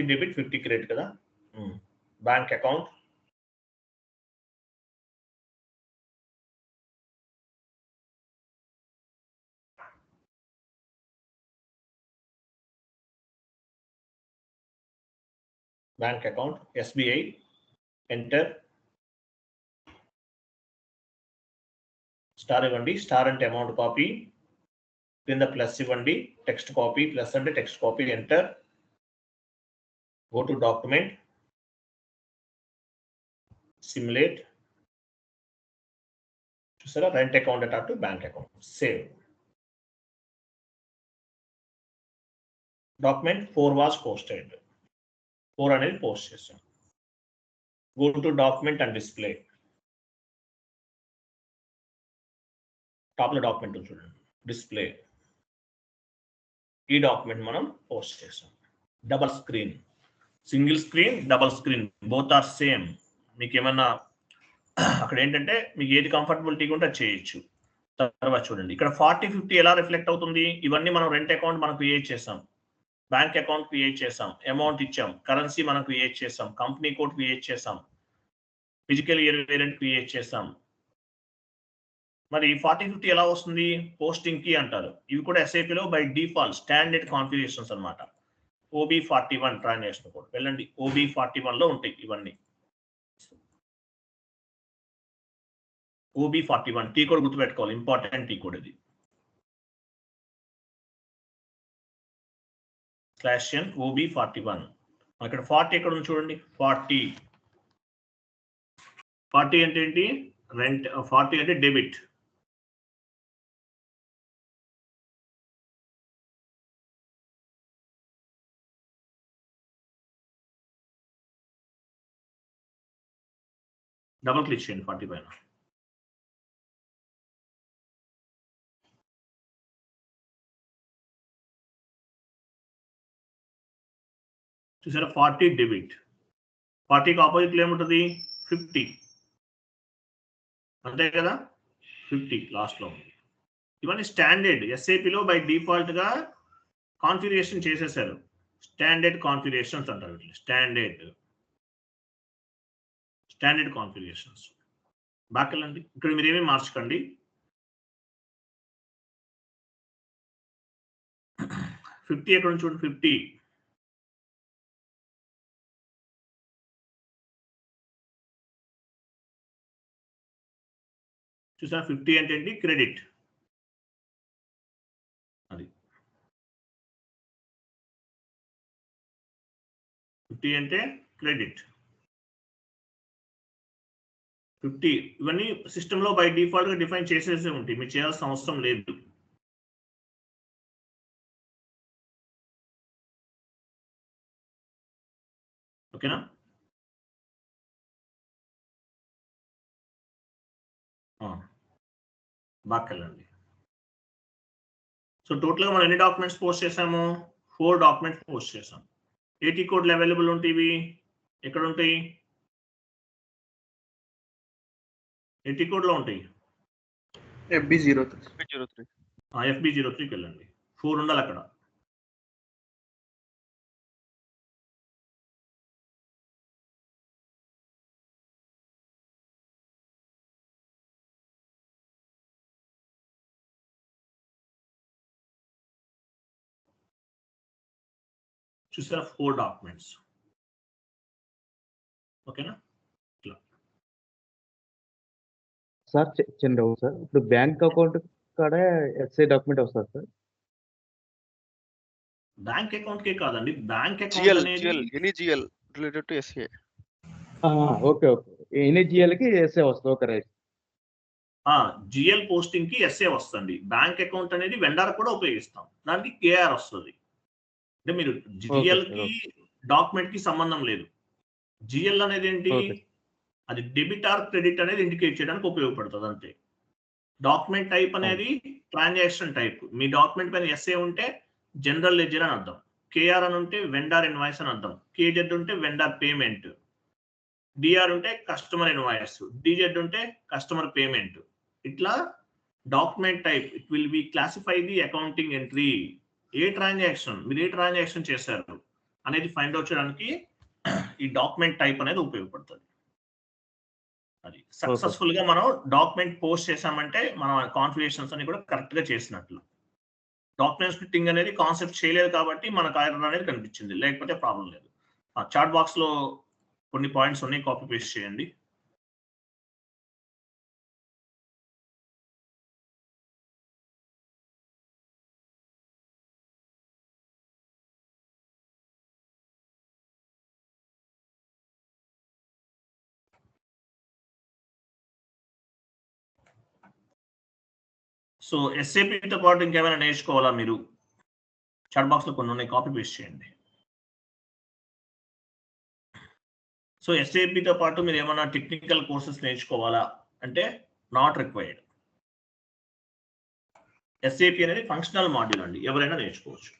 డెబిట్ 50 క్రెడిట్ కదా. Bank account SBI. Enter. Star ఇవ్వండి. స్టార్ అంటే అమౌంట్ కాపీ, కింద ప్లస్ ఇవ్వండి. టెక్స్ట్ కాపీ, ప్లస్ అంటే text copy. Enter. Go to document simulate. చూసారా, rent account data to bank account save. Document 4 was posted. 4 అనేది post చేసాం. Go to document and display. Top లో document చూడండి, display. ఈ document మనం post చేసాం. Double screen, single screen, double screen, both are same. మీకు ఏమన్నా అక్కడ ఏంటంటే మీకు ఏది కంఫర్టబిలిటీగా ఉంటే అది చేయొచ్చు. తర్వాత చూడండి ఇక్కడ 40-50 ఎలా రిఫ్లెక్ట్ అవుతుంది. ఇవన్నీ మనం రెంట్ అకౌంట్ మనం క్రియేట్ చేసాం, బ్యాంక్ అకౌంట్ క్రియేట్ చేసాం, అమౌంట్ ఇచ్చాం, కరెన్సీ మనం క్రియేట్ చేసాం, కంపెనీ కోడ్ క్రియేట్ చేసాం, ఫిజికల్ ఇయర్ వేరియంట్ క్రియేట్ చేసాం. మరి 40-50 ఎలా వస్తుంది? పోస్టింగ్ కి అంటారు. ఇవి కూడా SAP లో బై డిఫాల్ట్ స్టాండర్డ్ కాన్ఫిగరేషన్స్ అన్నమాట. OB41 ట్రాన్సాక్షన్ కోడ్ వెళ్ళండి, OB41 లో ఉంటాయి ఇవన్నీ. OB41 టీ కోడ్ గుర్తుపెట్టుకోవాలి, ఇంపార్టెంట్ టీ కోడ్ ఇది. /n OB41. అక్కడ 40 ఎక్కడ ఉంది చూడండి, 40 అంటే ఏంటి? రెంట్. 40 అంటే డెబిట్. డబుల్ క్లిక్ చేయండి 40 పైన. చూసారా, 40 డెబిట్. 40కి ఆపోజిట్ ఏముంటుంది? 50. అంతే కదా, 50 లాస్ట్ లో ఉంది. ఇవన్నీ స్టాండర్డ్ SAP లో బై డిఫాల్ట్ గా కాన్ఫిగరేషన్ చేసేసారు. స్టాండర్డ్ కాన్ఫిగరేషన్స్ అంటారు. Standard configurations. బ్యాక్ వెళ్ళండి, ఇక్కడ మీరు ఏమీ మార్చకండి. 50 ఎక్కడ నుంచి చూడండి, 50. చూసా, 50 అంటే ఏంటి? క్రెడిట్. అది 50 అంటే క్రెడిట్. 50 ఇవన్నీ సిస్టంలో బై డిఫాల్ట్ గా డిఫైన్ చేసేసి ఉంటాయి, మీరు చేయాల్సిన అవసరం లేదు. ఓకేనా? బాగా వెళ్ళండి. సో టోటల్గా మనం ఎన్ని డాక్యుమెంట్స్ పోస్ట్ చేసాము? 4 డాక్యుమెంట్స్ పోస్ట్ చేసాం. ఏటీ కోడ్లు అవైలబుల్ ఉంటాయి. ఎక్కడ ఉంటాయి? ఏటీ కోడ్లో ఉంటాయి. FB03. FB03కి వెళ్ళండి. 4 ఉండాలి అక్కడ. చూసారా, 4 డాక్యుమెంట్స్. ఓకేనా? సార్ చిన్న డౌట్ సార్, ఇప్పుడు బ్యాంక్ అకౌంట్ కాడ SI డాక్యుమెంట్ వస్తుంది సార్? బ్యాంక్ అకౌంట్ కే కాదండి, బ్యాంక్ అకౌంట్ అనేది any GL related to SA. Okay NAGL కి SI వస్తుంది. Okay right. జిఎల్ పోస్టింగ్ కి SA వస్తుంది. బ్యాంక్ అకౌంట్ అనేది వెండర్ కూడా ఉపయోగిస్తాం, దానికి KR వస్తుంది. అంటే మీరు జిఎల్ కి డాక్యుమెంట్ కి సంబంధం లేదు. జిఎల్ అనేది ఏంటి? అది డెబిట్ ఆర్ క్రెడిట్ అనేది ఇండికేట్ చేయడానికి ఉపయోగపడుతుంది అంతే. డాక్యుమెంట్ టైప్ అనేది ట్రాన్సాక్షన్ టైప్. మీ డాక్యుమెంట్ పైన SA ఉంటే జనరల్ లెడ్జర్ అని అర్థం, KR అని ఉంటే వెండర్ ఇన్వాయిస్ అని అర్థం, KZ ఉంటే వెండర్ పేమెంట్, DR ఉంటే కస్టమర్ ఇన్వాయిస్, DZ ఉంటే కస్టమర్ పేమెంట్. ఇట్లా document type it will be classify the accounting entry. A transaction మీరు ఏ ట్రాన్సాక్షన్ చేశారు అనేది ఫైండ్ అవుట్ చేయడానికి ఈ డాక్యుమెంట్ టైప్ అనేది ఉపయోగపడుతుంది. అది సక్సెస్ఫుల్ గా మనం డాక్యుమెంట్ పోస్ట్ చేసామంటే మనం కాన్ఫిగరేషన్స్ అన్ని కూడా కరెక్ట్ గా చేసినట్లు. డాక్యుమెంట్ స్ప్లిట్టింగ్ అనేది కాన్సెప్ట్ చేయలేదు కాబట్టి మనకు ఎర్రర్ అనేది కనిపించింది, లేకపోతే ప్రాబ్లం లేదు. చాట్ బాక్స్ లో కొన్ని పాయింట్స్ ఉన్నాయి, కాపీ పేస్ట్ చేయండి. సో ఎస్ఏపితో పాటు ఇంకేమైనా నేర్చుకోవాలా మీరు? చాట్ బాక్స్లో కొన్ని ఉన్నాయి, కాపీ పేస్ట్ చేయండి. సో ఎస్ఏపితో పాటు మీరు ఏమైనా టెక్నికల్ కోర్సెస్ నేర్చుకోవాలా అంటే నాట్ రిక్వైర్డ్. ఎస్ఏపి అనేది ఫంక్షనల్ మాడ్యూల్ అండి, ఎవరైనా నేర్చుకోవచ్చు.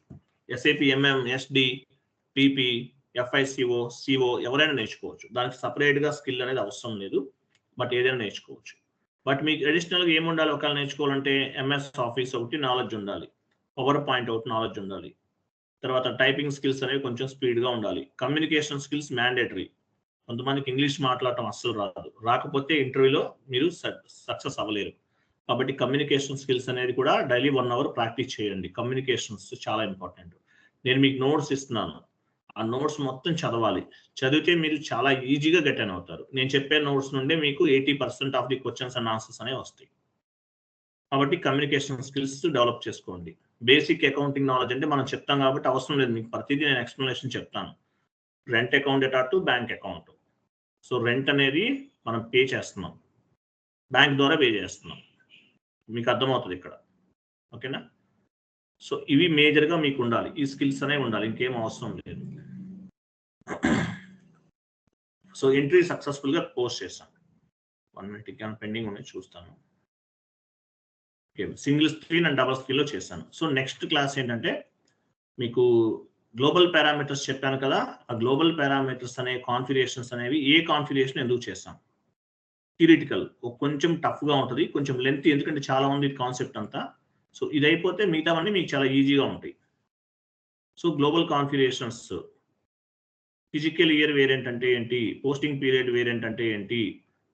SAP MM, SD, PP, FICO, CO ఎవరైనా నేర్చుకోవచ్చు. దానికి సపరేట్గా స్కిల్ అనేది అవసరం లేదు, బట్ ఏదైనా నేర్చుకోవచ్చు. బట్ మీకు అడిషనల్గా ఏముండాలి ఒకవేళ నేర్చుకోవాలంటే ఎంఎస్ ఆఫీస్ ఒకటి నాలెడ్జ్ ఉండాలి, పవర్ పాయింట్ ఒకటి నాలెడ్జ్ ఉండాలి, తర్వాత టైపింగ్ స్కిల్స్ అనేవి కొంచెం స్పీడ్గా ఉండాలి. Communication skills mandatory. కొంతమందికి ఇంగ్లీష్ మాట్లాడటం అస్సలు రాదు, రాకపోతే ఇంటర్వ్యూలో మీరు సక్సెస్ అవ్వలేరు. కాబట్టి కమ్యూనికేషన్ స్కిల్స్ అనేది కూడా డైలీ 1 hour ప్రాక్టీస్ చేయండి. కమ్యూనికేషన్స్ చాలా ఇంపార్టెంట్. నేను మీకు నోట్స్ ఇస్తున్నాను, ఆ నోట్స్ మొత్తం చదవాలి. చదివితే మీరు చాలా ఈజీగా గెట్ అన్ అవుతారు. నేను చెప్పే నోట్స్ నుండి మీకు 80% of the questions and answers అనేవి వస్తాయి. కాబట్టి కమ్యూనికేషన్ స్కిల్స్ డెవలప్ చేసుకోండి. బేసిక్ అకౌంటింగ్ నాలెడ్జ్ అంటే మనం చెప్తాం కాబట్టి అవసరం లేదు మీకు, ప్రతిదీ నేను ఎక్స్ప్లెనేషన్ చెప్తాను. రెంట్ అకౌంట్ ఎటాటు బ్యాంక్ అకౌంట్. సో రెంట్ అనేది మనం పే చేస్తున్నాం, బ్యాంక్ ద్వారా పే చేస్తున్నాం, మీకు అర్థమవుతుంది ఇక్కడ. ఓకేనా? సో ఇవి మేజర్గా మీకు ఉండాలి, ఈ స్కిల్స్ అనేవి ఉండాలి, ఇంకేం అవసరం లేదు. సో ఎంట్రీ సక్సెస్ఫుల్గా పోస్ట్ చేశాను. 1 minute ఇంకా పెండింగ్ ఉన్నాయి చూస్తాను. Okay, single screen and double స్క్రీన్లో చేశాను. సో నెక్స్ట్ క్లాస్ ఏంటంటే మీకు గ్లోబల్ పారామీటర్స్ చెప్పాను కదా, ఆ గ్లోబల్ పారామీటర్స్ అనే కాన్ఫిగరేషన్స్ అనేవి ఏ కాన్ఫిగరేషన్ ఎందుకు చేస్తాం. థియరిటికల్ కొంచెం టఫ్గా ఉంటుంది, కొంచెం లెంత్, ఎందుకంటే చాలా ఉంది కాన్సెప్ట్ అంతా. సో ఇది అయిపోతే మిగతావన్నీ మీకు చాలా ఈజీగా ఉంటాయి. So global configurations, physical year variant అంటే ఏంటి, పోస్టింగ్ పీరియడ్ వేరియంట్ అంటే ఏంటి,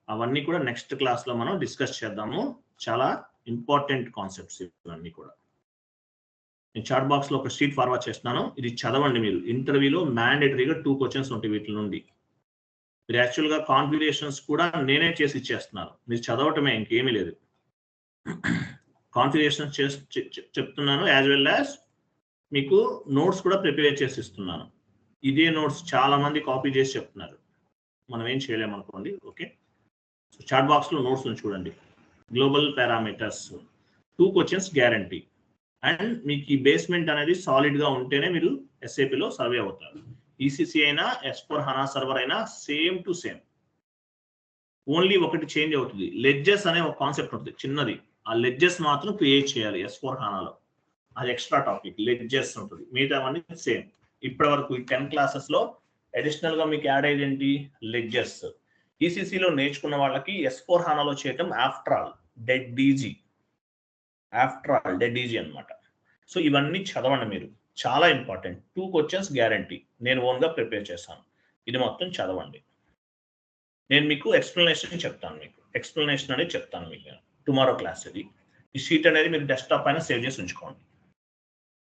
అవన్నీ కూడా నెక్స్ట్ క్లాస్లో మనం డిస్కస్ చేద్దాము. చాలా ఇంపార్టెంట్ కాన్సెప్ట్స్ ఇవన్నీ కూడా. నేను చాట్ బాక్స్లో ఒక షీట్ ఫార్వర్డ్ చేస్తున్నాను, ఇది చదవండి. మీరు ఇంటర్వ్యూలో మ్యాండేటరీగా 2 questions ఉంటాయి వీటి నుండి. మీరు యాక్చువల్గా కాన్ఫిగరేషన్స్ కూడా నేనే చేసి ఇచ్చేస్తున్నాను, మీరు చదవటమే, ఇంకేమీ లేదు. కాన్ఫిగరేషన్స్ చెప్తున్నాను, యాజ్ వెల్ యాజ్ మీకు నోట్స్ కూడా ప్రిపేర్ చేసి ఇస్తున్నాను. ఇదే నోట్స్ చాలా మంది కాపీ చేసి చెప్తున్నారు, మనం ఏం చేయలేము అనుకోండి. ఓకే, సో చాట్ బాక్స్లో నోట్స్ చూడండి. Global parameters 2 questions guarantee. And మీకు ఈ బేస్మెంట్ అనేది సాలిడ్గా ఉంటేనే మీరు ఎస్ఏపిలో సర్వే అవుతారు. ఈసీసీ అయినా S/4HANA సర్వర్ అయినా సేమ్ టు సేమ్. ఓన్లీ ఒకటి చేంజ్ అవుతుంది, లెడ్జెస్ అనే ఒక కాన్సెప్ట్ ఉంటుంది చిన్నది, ఆ లెడ్జెస్ మాత్రం క్రియేట్ చేయాలి S/4HANAలో. అది ఎక్స్ట్రా టాపిక్, లెడ్జెస్ ఉంటుంది, మిగతావన్నీ సేమ్. ఇప్పటి వరకు ఈ 10 classes అడిషనల్గా మీకు యాడ్ అయ్యేది ఏంటి, లెడ్జెస్. ఈసీసీలో నేర్చుకున్న వాళ్ళకి S/4HANAలో చేయటం ఆఫ్టర్ ఆల్ డెడ్ ఈజీ అనమాట. సో ఇవన్నీ చదవండి మీరు, చాలా ఇంపార్టెంట్. 2 questions గ్యారంటీ, నేను ఓన్గా ప్రిపేర్ చేశాను. ఇది మొత్తం చదవండి. నేను మీకు ఎక్స్ప్లెనేషన్ చెప్తాను, మీకు టుమారో క్లాస్. ఇది ఈ షీట్ అనేది మీరు డెస్క్టాప్ పైన సేవ్ చేసి ఉంచుకోండి.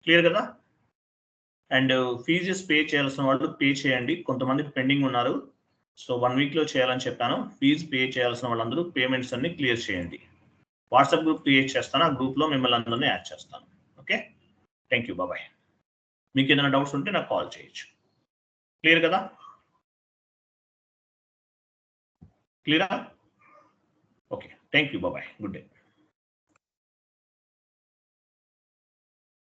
క్లియర్ కదా? అండ్ ఫీజెస్ పే చేయాల్సిన వాళ్ళు పే చేయండి, కొంతమంది పెండింగ్ ఉన్నారు. సో 1 weekలో చేయాలని చెప్పాను. ఫీజు పే చేయాల్సిన వాళ్ళందరూ పేమెంట్స్ అన్ని క్లియర్ చేయండి. వాట్సాప్ గ్రూప్ క్రియేట్ చేస్తాను, ఆ గ్రూప్లో మిమ్మల్ని అందరినీ యాడ్ చేస్తాను. Okay, thank you, bye. మీకు ఏదైనా డౌట్స్ ఉంటే నాకు కాల్ చేయొచ్చు. క్లియర్ కదా? క్లియరా? Okay, thank you, bye, good day.